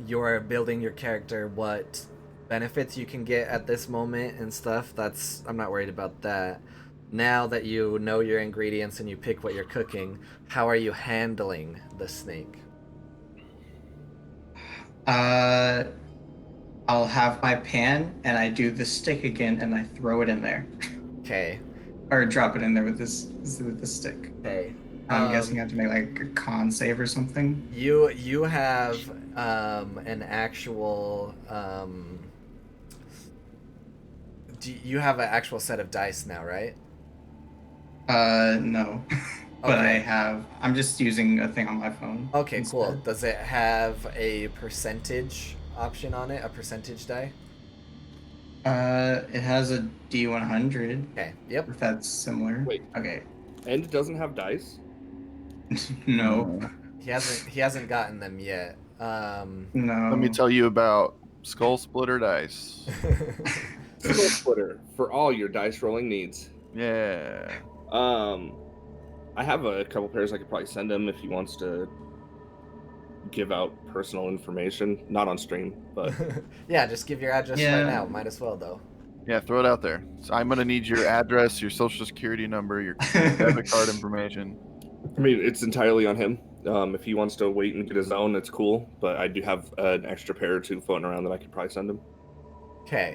you're building your character what benefits you can get at this moment and stuff. I'm not worried about that. Now that you know your ingredients and you pick what you're cooking, how are you handling the snake? I'll have my pan and I do the stick again and I throw it in there. Okay. Or drop it in there with the stick. Okay. I'm guessing you have to make like a con save or something. You have an actual you have an actual set of dice now, right? No. But Okay. I'm just using a thing on my phone. Okay, instead. cool. Does it have a percentage option on it? A percentage die? It has a D100. Okay. Yep. If that's similar. Wait. Okay. And it doesn't have dice? No. He hasn't gotten them yet. No. Let me tell you about Skull Splitter dice. Skull Splitter for all your dice rolling needs. Yeah. I have a couple pairs I could probably send him if he wants to give out personal information. Not on stream, but Yeah, just give your address right now. Might as well though. Yeah, throw it out there. So I'm gonna need your address, your social security number, your debit card information. I mean, it's entirely on him. If he wants to wait and get his own, it's cool. But I do have an extra pair or two floating around that I could probably send him. Okay.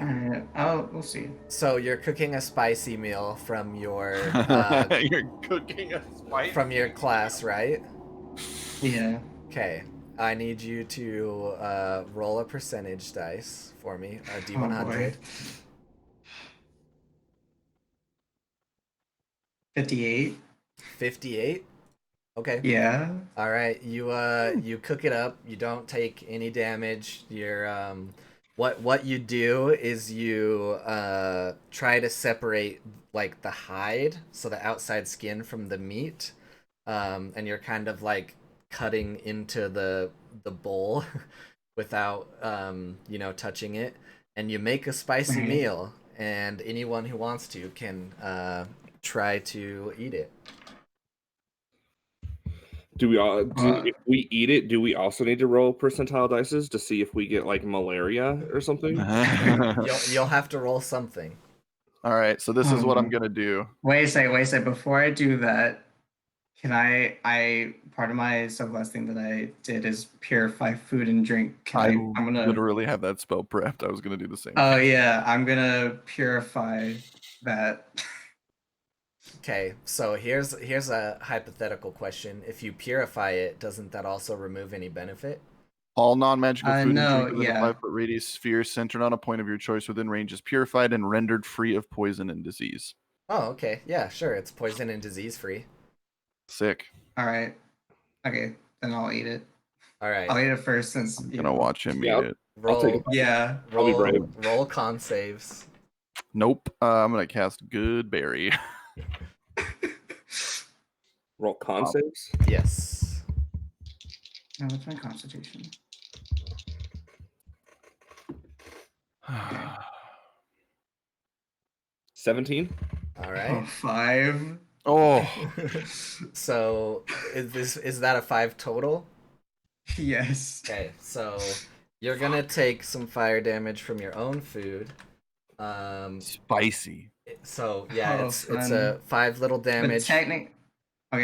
We'll see. So you're cooking a spicy meal from your You're cooking a spicy from your class, right? Yeah. Okay. I need you to roll a percentage dice for me, a D100. 58. 58. Okay. Yeah. All right. You cook it up. You don't take any damage. You're what you do is you try to separate like the hide, so the outside skin from the meat, and you're kind of like cutting into the bowl without touching it, and you make a spicy meal, and anyone who wants to can try to eat it. Do we all? If we eat it, do we also need to roll percentile dices to see if we get like malaria or something? You'll have to roll something. All right, so this is what I'm gonna do. Wait a second. Before I do that, can I part of my subquesting that I did is purify food and drink. I'm gonna literally have that spell prepped. I was gonna do the same. Oh thing. yeah, I'm gonna purify that. Okay, so here's a hypothetical question. If you purify it, doesn't that also remove any benefit? All non-magical food and No, drink within a yeah. 5-foot radius sphere centered on a point of your choice within range is purified and rendered free of poison and disease. Oh, okay. Yeah, sure. It's poison and disease free. Sick. All right. Okay, then I'll eat it. All right. I'll eat it first since I'm gonna watch him eat it. I'll take Roll. it. Yeah. I'll be brave. Roll con saves. Nope. I'm gonna cast Good Berry. Roll con saves. Yes. Oh, what's my constitution? 17. All Oh, right. 5. Oh, So is that a 5 total? Yes. Okay, so you're gonna take some fire damage from your own food. spicy. So yeah, Oh, it's fun. a 5 little But damage. okay,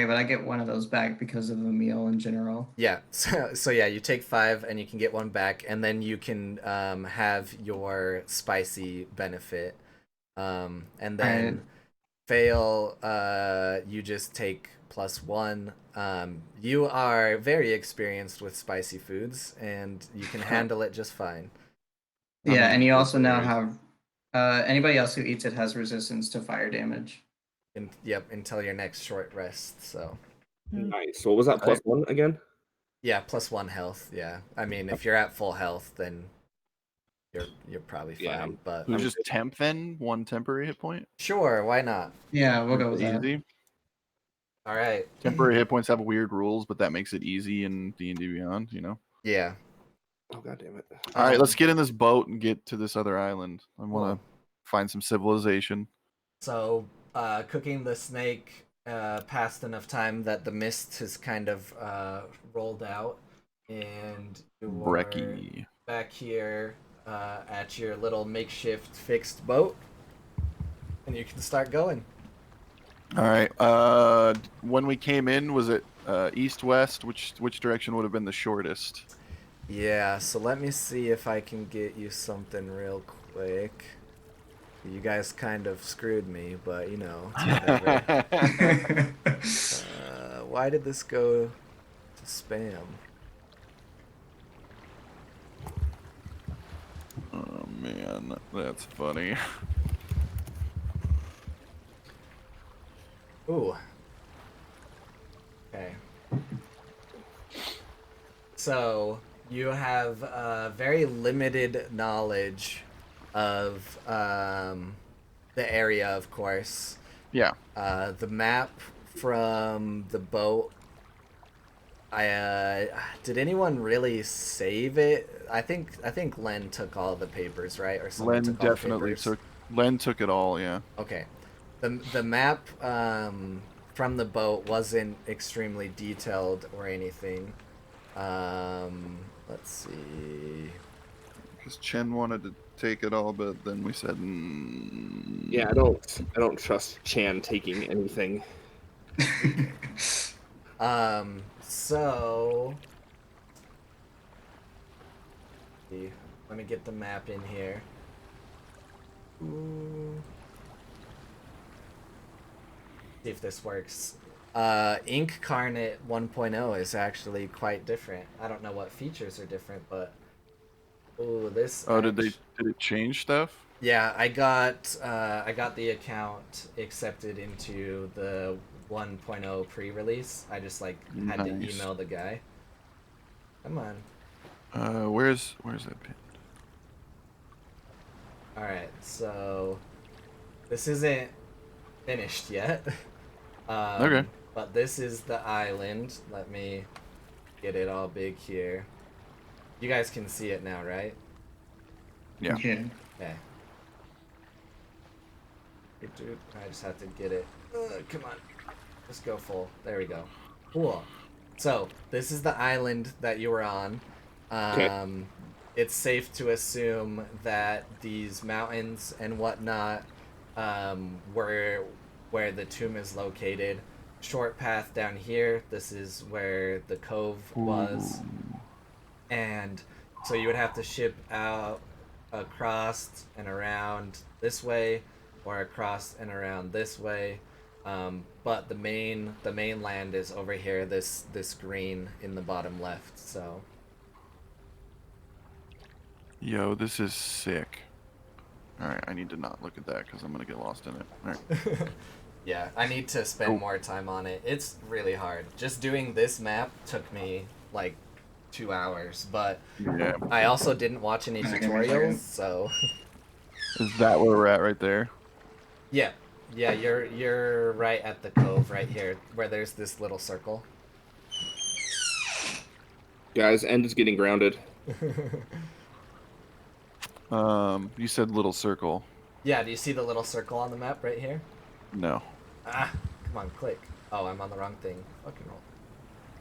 but I get one of those back because of the meal in general. Yeah, so yeah, you take 5 and you can get one back, and then you can have your spicy benefit, and then Alright. fail. You just take +1. You are very experienced with spicy foods, and you can handle it just fine. Yeah, and you also now berries. have anybody else who eats it has resistance to fire damage. Yep, until your next short rest. So Nice. What was that plus one again? yeah, +1 health. Yeah, I mean, if you're at full health, then you're probably fine. Yeah, But Who's just temp then? 1 temporary hit point? sure, why not? Yeah, we'll go with that. Easy. All right. Temporary hit points have weird rules, but that makes it easy in D&D Beyond, you know? Yeah. Oh, god damn it. All right, let's get in this boat and get to this other island. I want Cool. to find some civilization. So, cooking the snake passed enough time that the mist has kind of rolled out, and you're Brecky. back here at your little makeshift fixed boat, and you can start going. All right. When we came in, was it east-west? Which direction would have been the shortest? Yeah, so let me see if I can get you something real quick. You guys kind of screwed me, but you know, it's whatever. Why did this go to spam? Oh man, that's funny. Ooh. Okay. So you have very limited knowledge of the area, of course. Yeah. The map from the boat. Did anyone really save it? I think Len took all the papers, right? Or someone Len took all definitely the papers. took. Len took it all. Yeah. Okay. The map from the boat wasn't extremely detailed or anything. Let's see. Because Chen wanted to take it all, but then we said, Yeah, I don't trust Chan taking anything. So let me get the map in here. Ooh. See if this works. Ink Carnet 1.0 is actually quite different. I don't know what features are different, but ooh, this. Oh, did it change stuff? Yeah, I got the account accepted into the 1.0 pre-release. I just had to Nice. email the guy. Come on. Where's that pin? All right, so this isn't finished yet. Okay. But this is the island. Let me get it all big here. You guys can see it now, right? Yeah. Yeah. Okay. I just have to get it. Come on. Let's go full. There we go. Cool. So, this is the island that you were on. Okay. It's safe to assume that these mountains and whatnot where the tomb is located. Short path down here. This is where the cove was, Ooh. and so you would have to ship out across and around this way, or across and around this way. But the mainland is over here. This green in the bottom left. So Yo, this is sick. Alright, I need to not look at that because I'm going to get lost in it. Alright. yeah, I need to spend Oh. more time on it. It's really hard. Just doing this map took me like 2 hours, but Yeah. I also didn't watch any Give me a second. tutorials, so Is that where we're at right there? yeah. Yeah, you're right at the cove right here where there's this little circle. Guys, End is getting grounded. You said little circle. Yeah, do you see the little circle on the map right here? No. Ah, come on, click. Oh, I'm on the wrong thing. Fucking roll.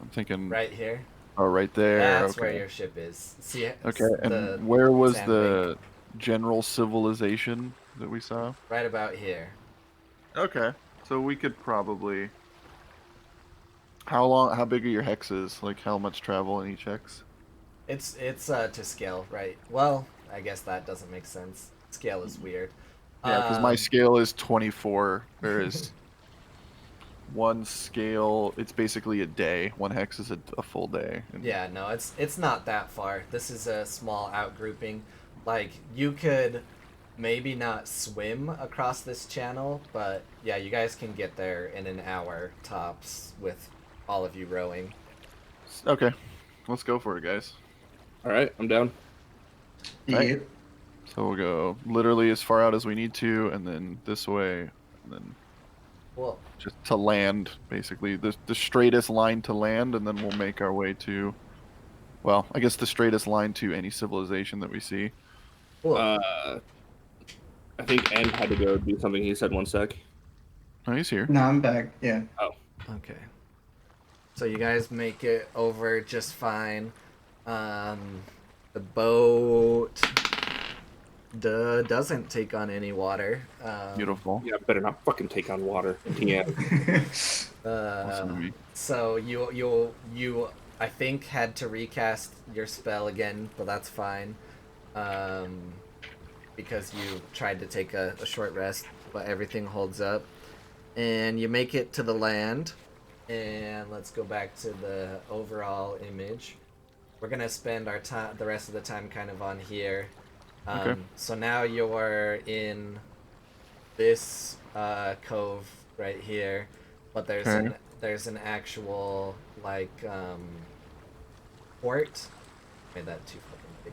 I'm thinking. Right here. Oh, right there. That's okay. where your ship is. See it? Okay, and The where was sand the bank. general civilization that we saw? Right about here. Okay, so we could probably. How big are your hexes? Like, how much travel in each hex? It's to scale, right? Well, I guess that doesn't make sense. Scale is weird. Yeah, because my Um, scale is 24, whereas one scale, it's basically a day. One hex is a full day. And Yeah, no, it's not that far. This is a small outgrouping. Like you could maybe not swim across this channel, but yeah, you guys can get there in an hour tops with all of you rowing. Okay, let's go for it, guys. All right, I'm down. Right. Yep. So we'll go literally as far out as we need to, and then this way, and then Well, just to land, basically. The straightest line to land, and then we'll make our way to, well, I guess the straightest line to any civilization that we see. cool. I think End had to go do something. He said 1 sec. Oh, he's here. No, I'm back. Yeah. Okay. So you guys make it over just fine. The boat doesn't take on any water. Beautiful. Yeah, better not fucking take on water. Yeah. Awesome movie. So you I think had to recast your spell again, but that's fine. Because you tried to take a short rest, but everything holds up. And you make it to the land. And let's go back to the overall image. We're gonna spend our time, the rest of the time, kind of on here. Okay. So now you're in this cove right here, but Okay. there's an actual like port. Made that too fucking big.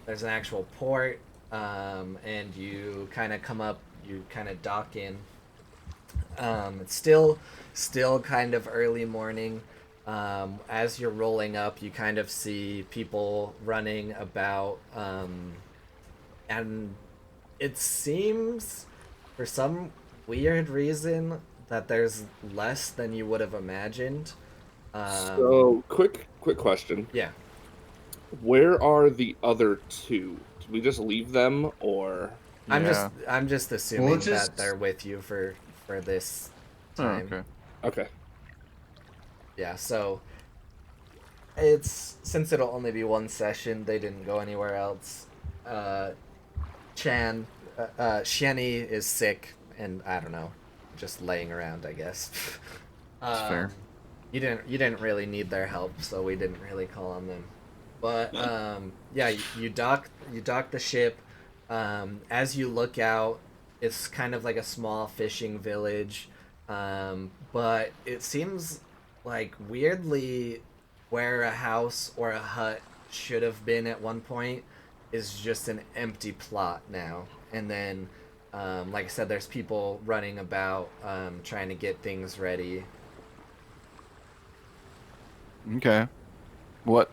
There's an actual port, and you kind of come up, you kind of dock in. It's still kind of early morning. As you're rolling up, you kind of see people running about, and it seems, for some weird reason, that there's less than you would have imagined. So, quick question. Yeah. Where are the other two? Did we just leave them, or I'm Yeah. just assuming just- that they're with you for this Oh, time. okay. okay? Yeah, so it's, since it'll only be one session, they didn't go anywhere else. Shani is sick and I don't know, just laying around, I guess. That's fair. You didn't really need their help, so we didn't really call on them. But yeah, you dock the ship. As you look out, it's kind of like a small fishing village, but it seems like weirdly where a house or a hut should have been at one point is just an empty plot now. And then, like I said, there's people running about trying to get things ready. Okay. What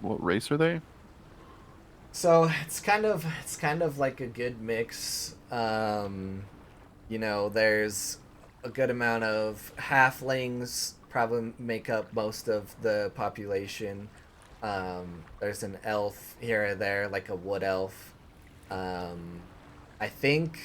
race are they? So it's kind of like a good mix. You know, there's a good amount of halflings, probably make up most of the population. There's an elf here or there, like a wood elf. I think,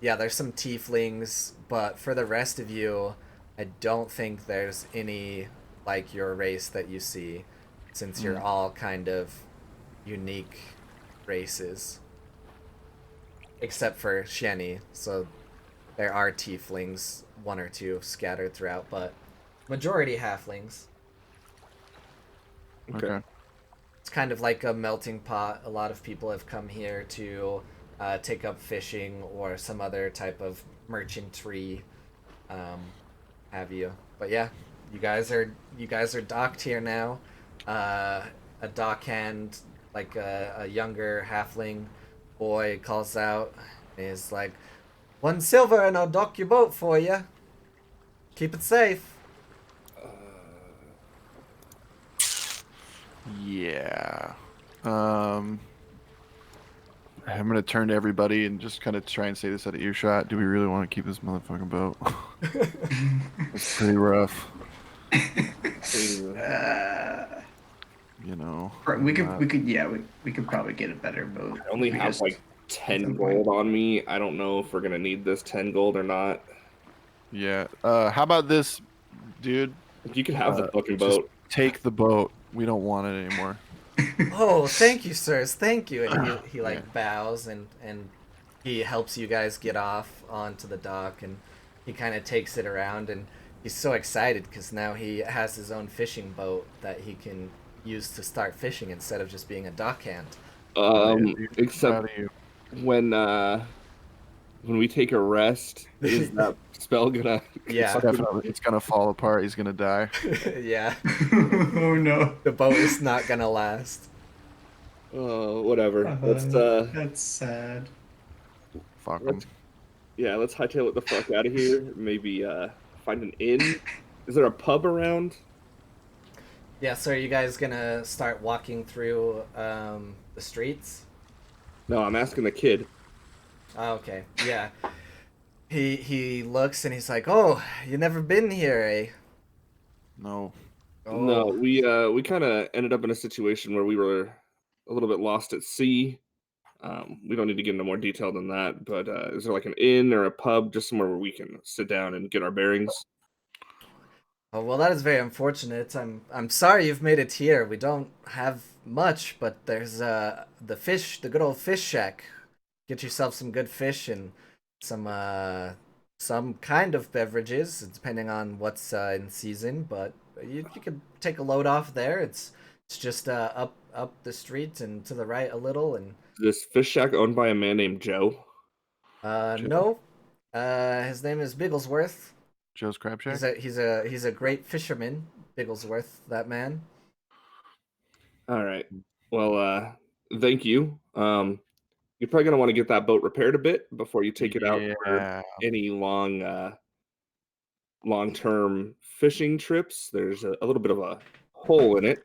yeah, there's some tieflings, but for the rest of you, I don't think there's any like your race that you see, since you're all kind of unique races, except for Sheni. So there are tieflings, one or two scattered throughout, but majority halflings. Okay. It's kind of like a melting pot. A lot of people have come here to take up fishing or some other type of merchantry, um, have you? But yeah, you guys are docked here now. A dockhand, like a younger halfling boy, calls out. And is like, 1 silver and I'll dock your boat for you. Keep it safe. Yeah. I'm gonna turn to everybody and just kind of try and say this at earshot. Do we really want to keep this motherfucking boat? It's pretty rough, you know. we could probably get a better boat. I only if we have just- like at 10 some gold point. on me. I don't know if we're gonna need this 10 gold or not. Yeah. How about this, dude? You can have the fucking Just boat. take the boat. We don't want it anymore. Oh, thank you, sirs. Thank you. And he like Yeah. bows and he helps you guys get off onto the dock, and he kind of takes it around, and he's so excited because now he has his own fishing boat that he can use to start fishing instead of just being a dockhand. Oh, yeah, dude. Except Proud of you. when we take a rest, is that spell gonna? Yeah. Definitely, it's gonna fall apart. He's gonna die. Yeah, Oh no. the boat is not gonna last. Whatever. That's sad. Fuck him. Let's let's hightail it the fuck out of here. Maybe find an inn. Is there a pub around? Yeah, so are you guys gonna start walking through the streets? No, I'm asking the kid. Oh, okay, yeah. He looks and he's like, "Oh, you never been here, eh?" No. No, Oh. we kind of ended up in a situation where we were a little bit lost at sea. We don't need to get into more detail than that, but is there like an inn or a pub, just somewhere where we can sit down and get our bearings? Oh, well, that is very unfortunate. I'm sorry you've made it here. We don't have much, but there's the good old fish shack. Get yourself some good fish and some kind of beverages, depending on what's in season. But you could take a load off there. It's just up the street and to the right a little, and This fish shack owned by a man named Joe. Joe? no, his name is Bigglesworth. Joe's Crab Shack. He's a great fisherman, Bigglesworth, that man. All right. Well, thank you. You're probably gonna want to get that boat repaired a bit before you take it out for Yeah. any long-term fishing trips. There's a little bit of a hole in it.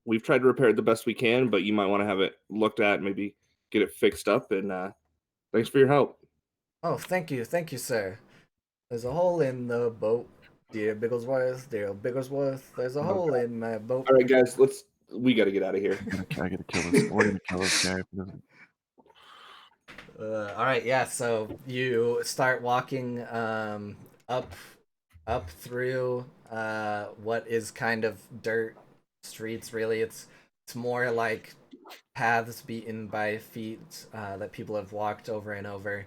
We've tried to repair it the best we can, but you might want to have it looked at, maybe get it fixed up. And thanks for your help. Oh, thank you, sir. There's a hole in the boat, dear Bigglesworth. There's a hole in my boat. All right, guys, we got to get out of here. I gotta kill this. We're gonna kill this guy. If he doesn't- All right, yeah. So you start walking up through what is kind of dirt streets. Really, it's more like paths beaten by feet that people have walked over and over.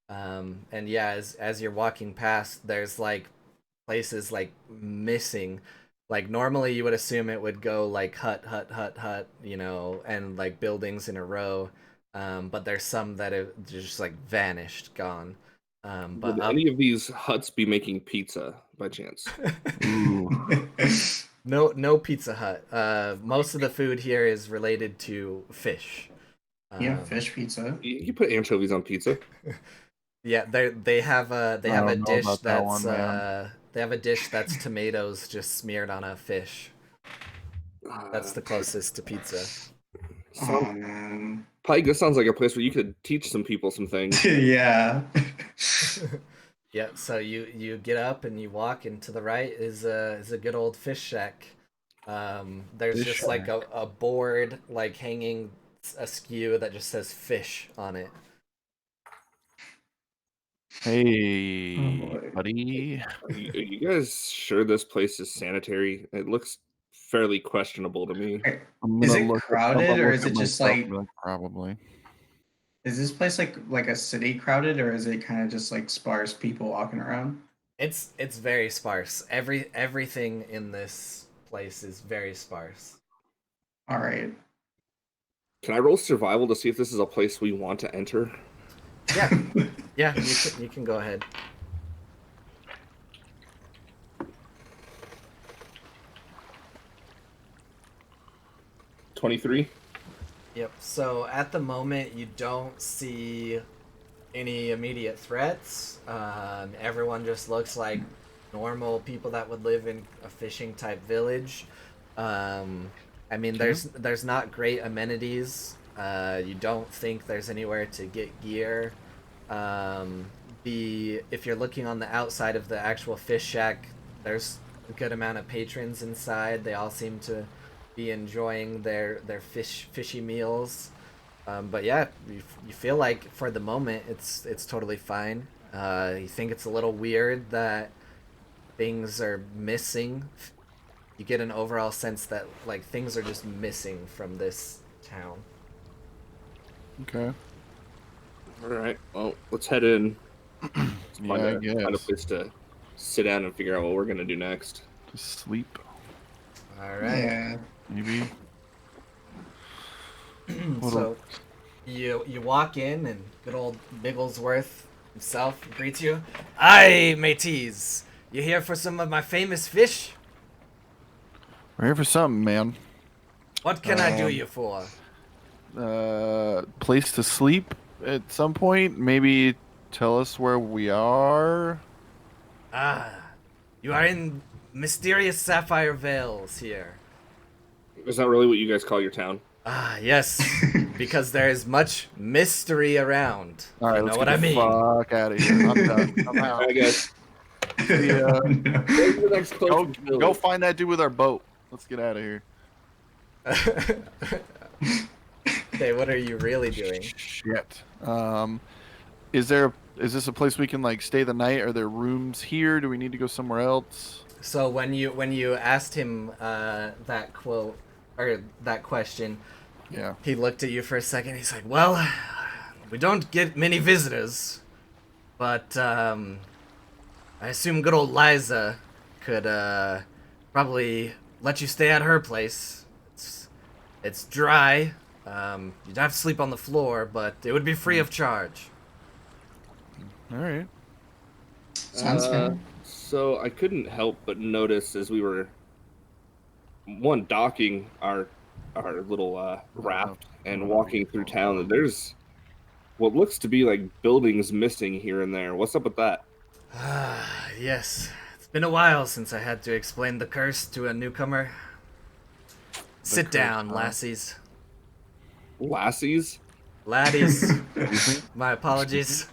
And yeah, as you're walking past, there's like places like missing. Like normally you would assume it would go like hut, and like buildings in a row. But there's some that have just like vanished, gone. But Would up, any of these huts be making pizza by chance? Ooh. no Pizza Hut. Most of the food here is related to fish. Yeah, fish pizza. You put anchovies on pizza. Yeah, they have a I don't know dish about that that's one, man. they have a dish that's tomatoes just smeared on a fish. That's the closest to pizza. Oh man. Pike, this sounds like a place where you could teach some people some things. Yeah. Yeah, so you get up and you walk, and to the right is a good old fish shack. There's Fish just like a board like hanging askew that just says fish on it. Hey, boy. buddy. Are you guys sure this place is sanitary? It looks fairly questionable to me. Okay, I'm is gonna it look at. I'm crowded gonna or look is at it just myself and like? be like, probably. Is this place like a city crowded or is it kind of just like sparse people walking around? It's very sparse. Everything in this place is very sparse. All right. Can I roll survival to see if this is a place we want to enter? Yeah, yeah, you can go ahead. 23. Yep. So at the moment, you don't see any immediate threats. Everyone just looks like normal people that would live in a fishing type village. I mean, there's not great amenities. You don't think there's anywhere to get gear. If you're looking on the outside of the actual fish shack, there's a good amount of patrons inside. They all seem to be enjoying their fishy meals. But yeah, you feel like for the moment it's totally fine. You think it's a little weird that things are missing. You get an overall sense that like things are just missing from this town. Okay. All right. Well, let's head in. Let's Yeah, I guess. find a place to sit down and figure out what we're gonna do next. Just sleep, All right. Yeah. maybe. So you walk in and good old Bigglesworth himself greets you. Aye, mateys. You here for some of my famous fish? We're here for something, man. What can I do you for? Place to sleep at some point. Maybe tell us where we are. Ah, you are in Mysterious Sapphire Vales here. Is that really what you guys call your town? Ah, yes, because there is much mystery around. All right, You let's know get what I the mean? fuck out of here. I'm done. I'm out. I guess. Yeah. Where's the next closest Go village? find that dude with our boat. Let's get out of here. Okay, what are you really doing? Shit. Is this a place we can like stay the night? Are there rooms here? Do we need to go somewhere else? So when you asked him that quote or that question, Yeah. he looked at you for a second. He's like, "Well, we don't get many visitors, but I assume good old Liza could probably let you stay at her place. It's dry. You'd have to sleep on the floor, but it would be free of charge." All right. Sounds fair. So I couldn't help but notice as we were docking our little raft and walking through town that there's what looks to be like buildings missing here and there. What's up with that? Ah, yes. It's been a while since I had to explain the curse to a newcomer. Sit curse, down, huh? lassies. Lassies? Laddies. Excuse me? My apologies.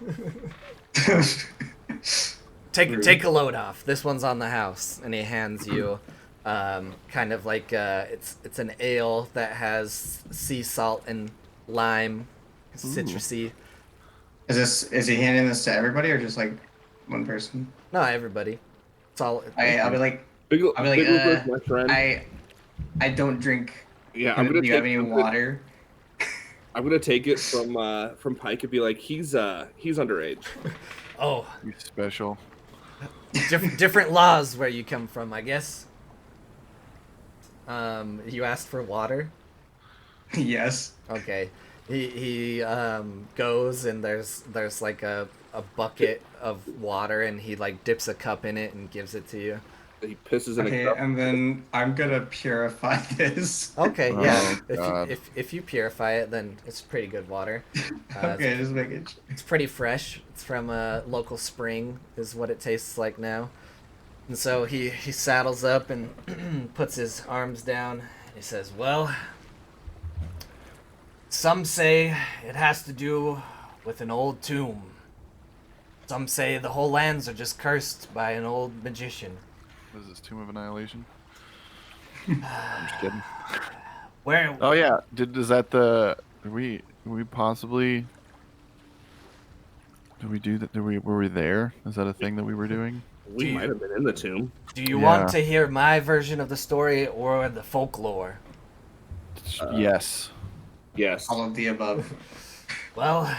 Take a load off. This one's on the house, and he hands you, kind of like it's an ale that has sea salt and lime, citrusy. Is he handing this to everybody or just like one person? No, everybody. It's all. I'll be like, Bigglesworth, my friend. I don't drink. Yeah, I'm gonna Do you have any take water? I'm gonna take it from Pike and be like, he's underage. Oh, You special. different laws where you come from, I guess. You asked for water. Yes. Okay. He goes and there's like a bucket of water and he like dips a cup in it and gives it to you. He pisses in Okay, a cup. and then I'm gonna purify this. Okay, Oh, yeah. God. If you purify it, then it's pretty good water. Okay, just making sure. It's pretty fresh. It's from a local spring, is what it tastes like now. And so he saddles up and puts his arms down. He says, "Well, some say it has to do with an old tomb. Some say the whole lands are just cursed by an old magician. What is this, Tomb of Annihilation? I'm just kidding. Where? Oh yeah. Is that the? Are we possibly? Did we do that? Were we there? Is that a thing that we were doing? We might have been in the tomb. Do you Yeah. want to hear my version of the story or the folklore? Yes. Yes. All of the above. Well,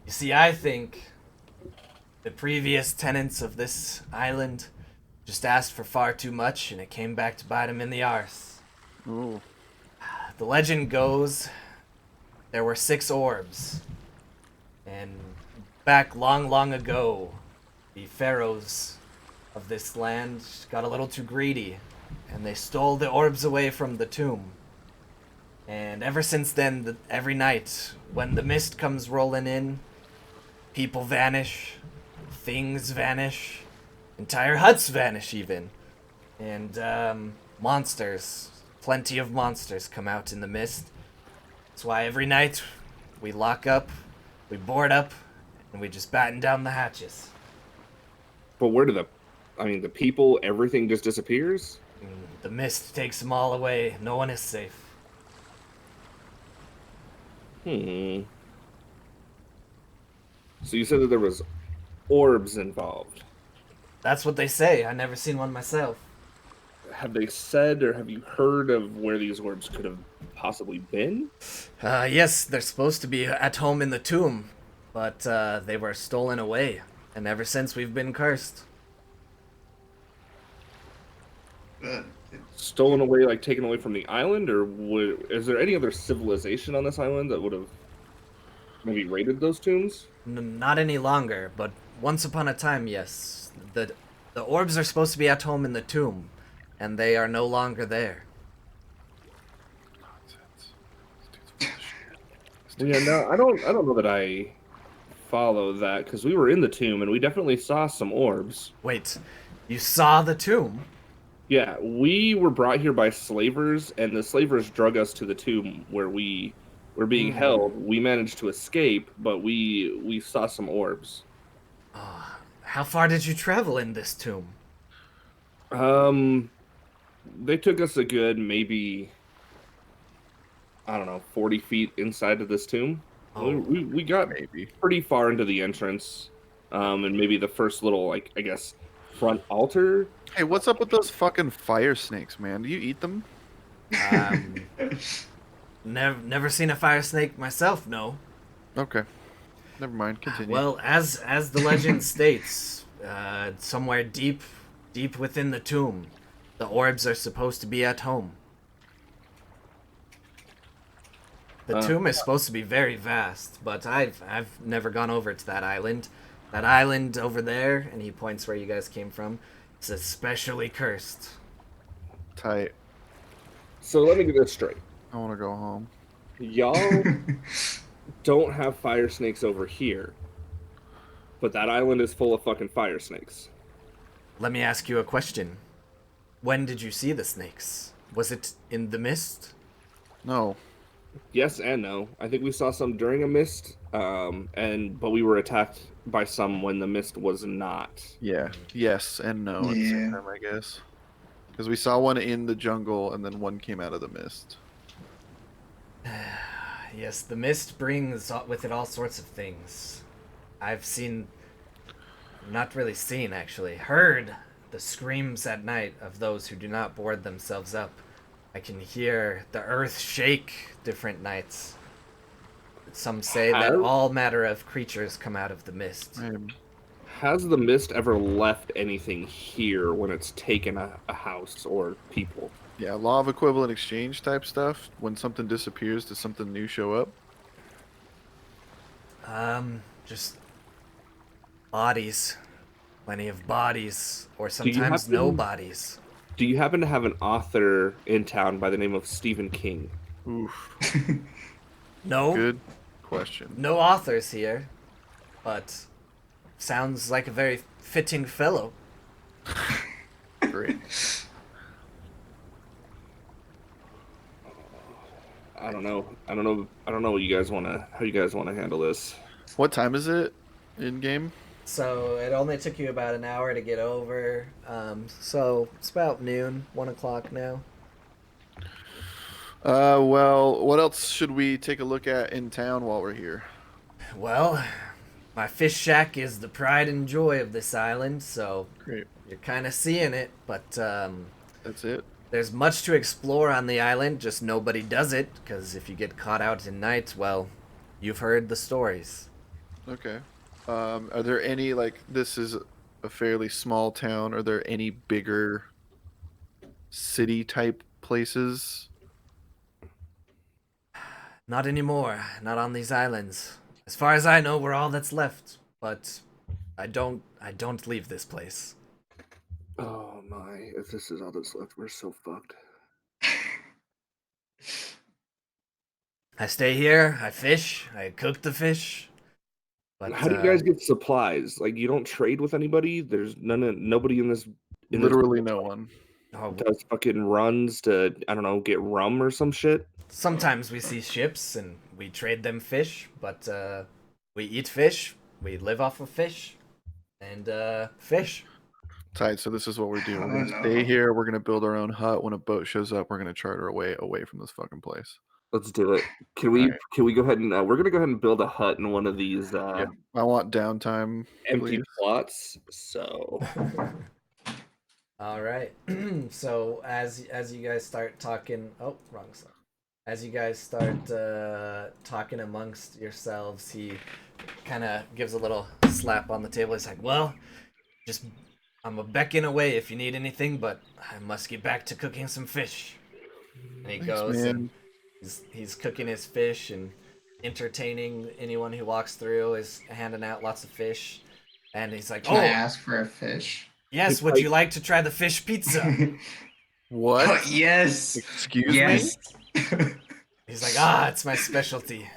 you see, I think the previous tenants of this island just asked for far too much, and it came back to bite them in the arse. Ooh. The legend goes there were 6 orbs, and back long, long ago, the pharaohs of this land got a little too greedy, and they stole the orbs away from the tomb. And ever since then, every night, when the mist comes rolling in, people vanish, things vanish, entire huts vanish even. And monsters, plenty of monsters come out in the mist. That's why every night we lock up, we board up, and we just batten down the hatches. But where do the people, everything just disappears? The mist takes them all away. No one is safe. So you said that there was orbs involved. That's what they say. I never seen one myself. Have they said or have you heard of where these orbs could have possibly been? Yes, they're supposed to be at home in the tomb, but they were stolen away, and ever since we've been cursed. Stolen away, like taken away from the island, or is there any other civilization on this island that would have maybe raided those tombs? Not any longer, but once upon a time, yes. The orbs are supposed to be at home in the tomb, and they are no longer there. Yeah, no, I don't know that I follow that, because we were in the tomb and we definitely saw some orbs. Wait, you saw the tomb? Yeah, we were brought here by slavers, and the slavers drug us to the tomb where we were being held. We managed to escape, but we saw some orbs. How far did you travel in this tomb? They took us a good maybe, I don't know, 40 feet inside of this tomb. Oh. We got Maybe. pretty far into the entrance, and maybe the first little, like, I guess, front altar. Hey, what's up with those fucking fire snakes, man? Do you eat them? Never seen a fire snake myself, no. Okay. Never mind. Continue. Well, as the legend states, somewhere deep within the tomb, the orbs are supposed to be at home. The tomb is supposed to be very vast, but I've never gone over to that island. That island over there, and he points where you guys came from, is especially cursed. Tight. So let me get this straight. I want to go home. Y'all don't have fire snakes over here, but that island is full of fucking fire snakes. Let me ask you a question. When did you see the snakes? Was it in the mist? No. Yes and no. I think we saw some during a mist, but we were attacked by some when the mist was not. Yeah. Yes and no at the same time, I guess. Because we saw one in the jungle and then one came out of the mist. Yes, the mist brings with it all sorts of things. I've not really seen actually, heard the screams at night of those who do not board themselves up. I can hear the earth shake different nights. Some say that all manner of creatures come out of the mist. Has the mist ever left anything here when it's taken a house or people? Yeah, law of equivalent exchange type stuff. When something disappears, does something new show up? Just bodies. Plenty of bodies. Or sometimes no bodies. Do you happen to have an author in town by the name of Stephen King? Oof. No. Good question. No authors here. But sounds like a very fitting fellow. Great. I don't know what you guys how you guys wanna handle this. What time is it in game? So it only took you about an hour to get over. So it's about noon, 1 o'clock now. Well, what else should we take a look at in town while we're here? Well, My fish shack is the pride and joy of this island, so Great. you're kind of seeing it, but That's it. there's much to explore on the island, just nobody does it, because if you get caught out in night, well, you've heard the stories. Okay. Are there any, like, this is a fairly small town. Are there any bigger city type places? Not anymore, not on these islands. As far as I know, we're all that's left, but I don't leave this place. Oh my! If this is all that's left, we're so fucked. I stay here, I fish, I cook the fish. But How do you guys get supplies? Like, you don't trade with anybody. There's nobody in this. Literally no one. Does fucking runs to, I don't know, get rum or some shit. Sometimes we see ships and we trade them fish, but we eat fish, we live off of fish, and fish. Tight. So this is what we're doing. We're I gonna don't stay know. here. We're gonna build our own hut. When a boat shows up, we're gonna charter away from this fucking place. Let's do it. Can we? Alright. Can we go ahead and? We're gonna go ahead and build a hut in one of these Yeah. I want downtime. empty Please. plots. So All right. So as you guys start talking, oh, wrong side. As you guys start talking amongst yourselves, he kind of gives a little slap on the table. He's like, "Well, just I'm a becking away if you need anything, but I must get back to cooking some fish." And he Thanks, goes man. and he's cooking his fish and entertaining anyone who walks through. Is handing out lots of fish, and he's like, Can I "Oh, ask for a fish? yes, would you like to try the fish pizza?" What? Oh, yes. Excuse Yes. He's like, "Ah, it's my specialty."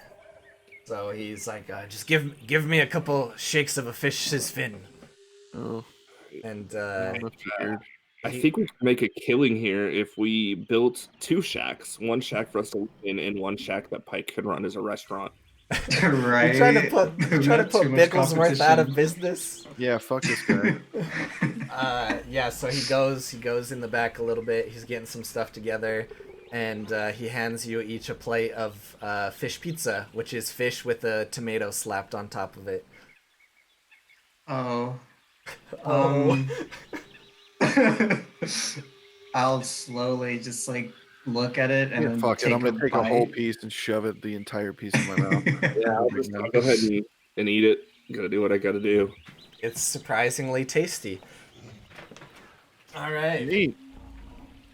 So he's like, "Just give me a couple shakes of a fish's fin," me? Oh, and that's weird. I think we could make a killing here if we built 2 shacks. One shack for us to live in, and one shack that Pike could run as a restaurant. Right. you trying to put We have too much Bigglesworth out of competition. business. Yeah, fuck this guy. Yeah. So he goes in the back a little bit. He's getting some stuff together, and he hands you each a plate of fish pizza, which is fish with a tomato slapped on top of it. Oh. Oh. I'll slowly just like look at it and Yeah, then fuck it. take I'm gonna take a whole bite. piece and shove it the entire piece in my mouth. Yeah, I'll go ahead and eat it. Gotta do what I gotta do. It's surprisingly tasty. All right. Neat.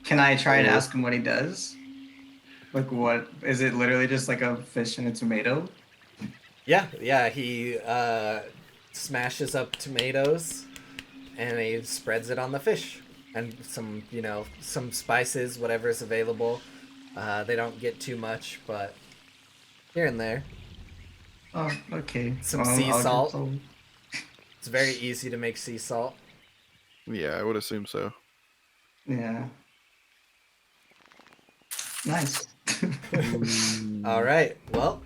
Can I try and ask him what he does? Like, what is it? Literally just like a fish and a tomato? Yeah. He smashes up tomatoes, and he spreads it on the fish, and some spices, whatever's available. They don't get too much, but here and there. Oh, okay. Some Well, sea I'll get salt. some. It's very easy to make sea salt. Yeah, I would assume so. Yeah. Nice. All right. Well,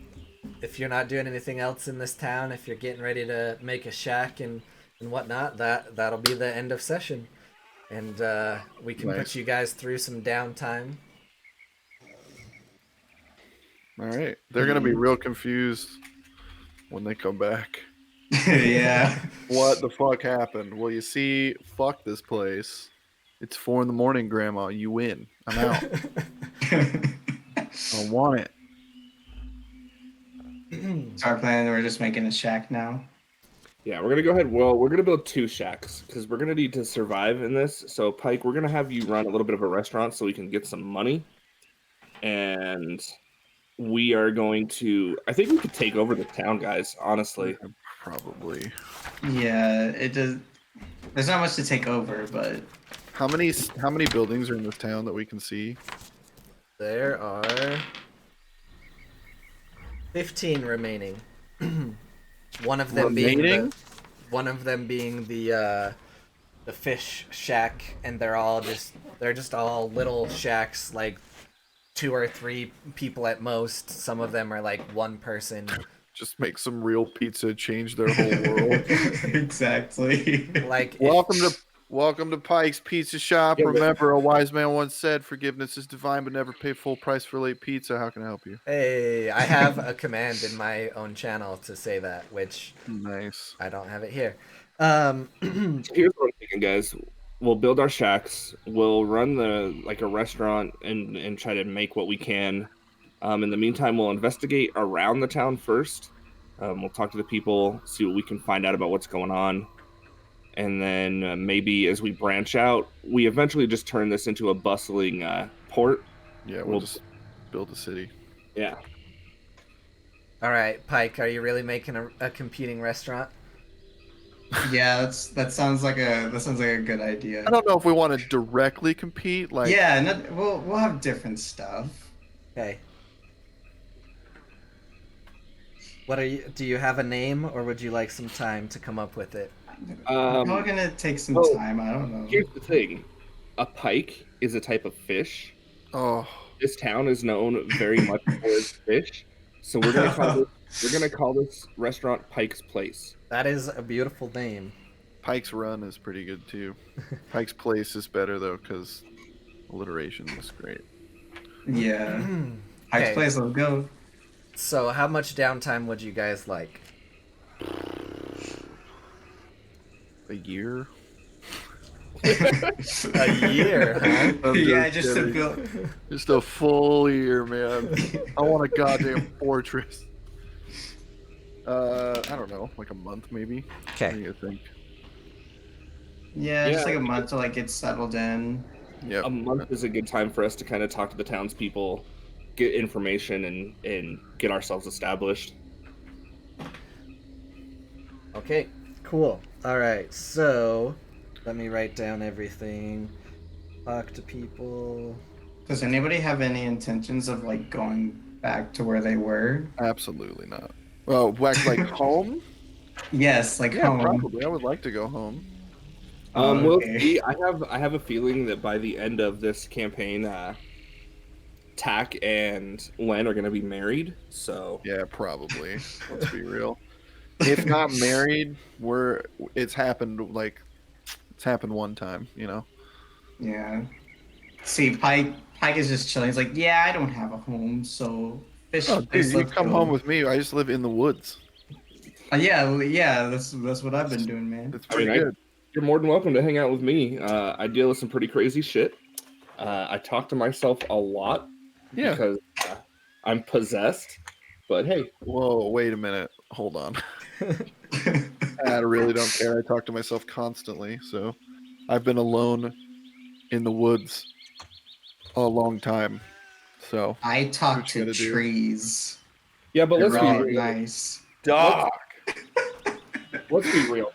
if you're not doing anything else in this town, if you're getting ready to make a shack and whatnot, that'll be the end of session, and we can Nice. put you guys through some downtime. All right. They're gonna be real confused when they come back. Yeah. What the fuck happened? Well, you see, fuck this place. It's 4 a.m, Grandma. You win. I'm out. I don't want it. So our plan, we're just making a shack now. Yeah, we're gonna go ahead. Well, we're gonna build 2 shacks because we're gonna need to survive in this. So, Pike, we're gonna have you run a little bit of a restaurant so we can get some money, and we are going to. I think we could take over the town, guys. Honestly, Probably. Yeah, it does. There's not much to take over, but How many buildings are in this town that we can see? There are 15 remaining. One of them being the fish shack, and they're just all little shacks, like 2 or 3 people at most. Some of them are like 1 person. Just make some real pizza change their whole world. exactly. Like welcome Welcome to Pike's Pizza Shop. Yeah, but- Remember, a wise man once said, "Forgiveness is divine, but never pay full price for late pizza." How can I help you? Hey, I have a command in my own channel to say that, which Nice. I don't have it here. Here's what I'm thinking, guys. We'll build our shacks. We'll run a restaurant and try to make what we can. In the meantime, we'll investigate around the town first. We'll talk to the people, see what we can find out about what's going on, and then maybe as we branch out, we eventually just turn this into a bustling port. Yeah, We'll- we'll just build a city. Yeah. All right, Pike, are you really making a competing restaurant? Yeah, that sounds like a good idea. I don't know if we want to directly compete. Like, Yeah, we'll have different stuff. Okay. What are you? Do you have a name, or would you like some time to come up with it? I'm probably gonna take some well, time. I don't know. Here's the thing. A pike is a type of fish. oh, This town is known very much for its fish. So we're gonna call this restaurant Pike's Place. That is a beautiful name. Pike's Run is pretty good too. Pike's Place is better though because alliteration is great. Yeah. Pike's Okay. Place, let's go. So, how much downtime would you guys like? A year. A year, huh? I'm Yeah, just just to kidding. build. Just a full year, man. I want a goddamn fortress. I don't know, like a month maybe. What do Okay. you think? Yeah, just Yeah. like a month to like get settled in. Yeah. A month is a good time for us to kind of talk to the townspeople, get information, and get ourselves established. Okay. Cool. All right. So, let me write down everything. Talk to people. Does anybody have any intentions of like going back to where they were? Absolutely not. Well, back like home? Yes, like Yeah, home. probably. I would like to go home. We'll Okay. see. I have a feeling that by the end of this campaign, Tack and Len are going to be married. So Yeah, probably. Let's be real. If not married, it's happened one time, you know. Yeah. See, Pike is just chilling. He's like, yeah, I don't have a home, so fish. Oh, dude, place, you let's come go." home with me. I just live in the woods. Yeah. That's what I've been doing, man. It's I mean, pretty good. you're more than welcome to hang out with me. I deal with some pretty crazy shit. I talk to myself a lot Yeah. because I'm possessed. But hey, Whoa, wait a minute. Hold on. I really don't care. I talk to myself constantly, so I've been alone in the woods a long time. So I talk What you to gotta do. trees. yeah, but They're let's be really real. nice. Doc. Let's be real.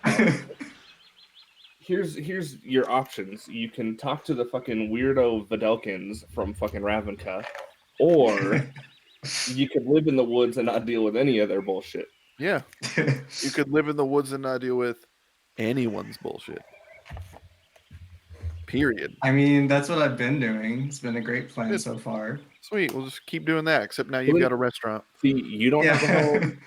Here's your options. You can talk to the fucking weirdo Videlkins from fucking Ravnica, or you could live in the woods and not deal with any of their bullshit. Yeah. You could live in the woods and not deal with anyone's bullshit. Period. I mean, that's what I've been doing. It's been a great plan Good. so far. Sweet. We'll just keep doing that. Except now you've Well, got a restaurant. See, you don't have a home.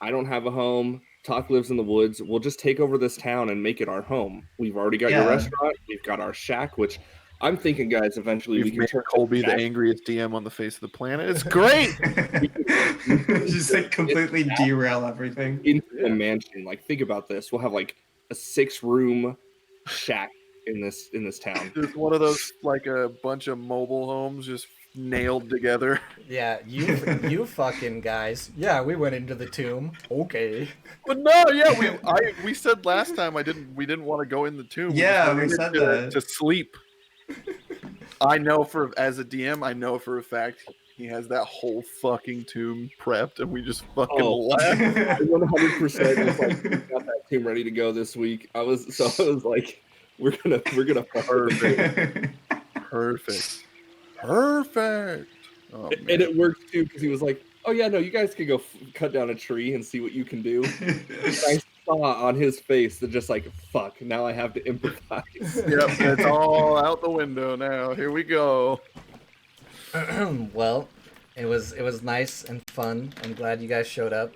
I don't have a home. Talk lives in the woods. We'll just take over this town and make it our home. We've already got your Yeah. restaurant. We've got our shack, which I'm thinking, guys, eventually we You've can made turn Colby this the shack angriest DM on the face of the planet. It's great. Just like completely derail everything. into a mansion. Like, think about this. We'll have like a 6-room shack in this town. Just one of those like a bunch of mobile homes just nailed together. Yeah, you fucking guys. Yeah, we went into the tomb. Okay. But no, yeah, we said last time we didn't want to go in the tomb. Yeah, just we wanted said to, that. to sleep. As a DM, I know for a fact he has that whole fucking tomb prepped, and we just fucking Oh. laughed. I 100% was like, we got that team ready to go this week. I was like, we're gonna fuck with it. Perfect. Oh, And man. it worked too because he was like, "Oh yeah, no, you guys can go cut down a tree and see what you can do." I saw on his face that just like, "Fuck, now I have to improvise." Yep, it's all out the window now. Here we go. Well, it was nice and fun. I'm glad you guys showed up.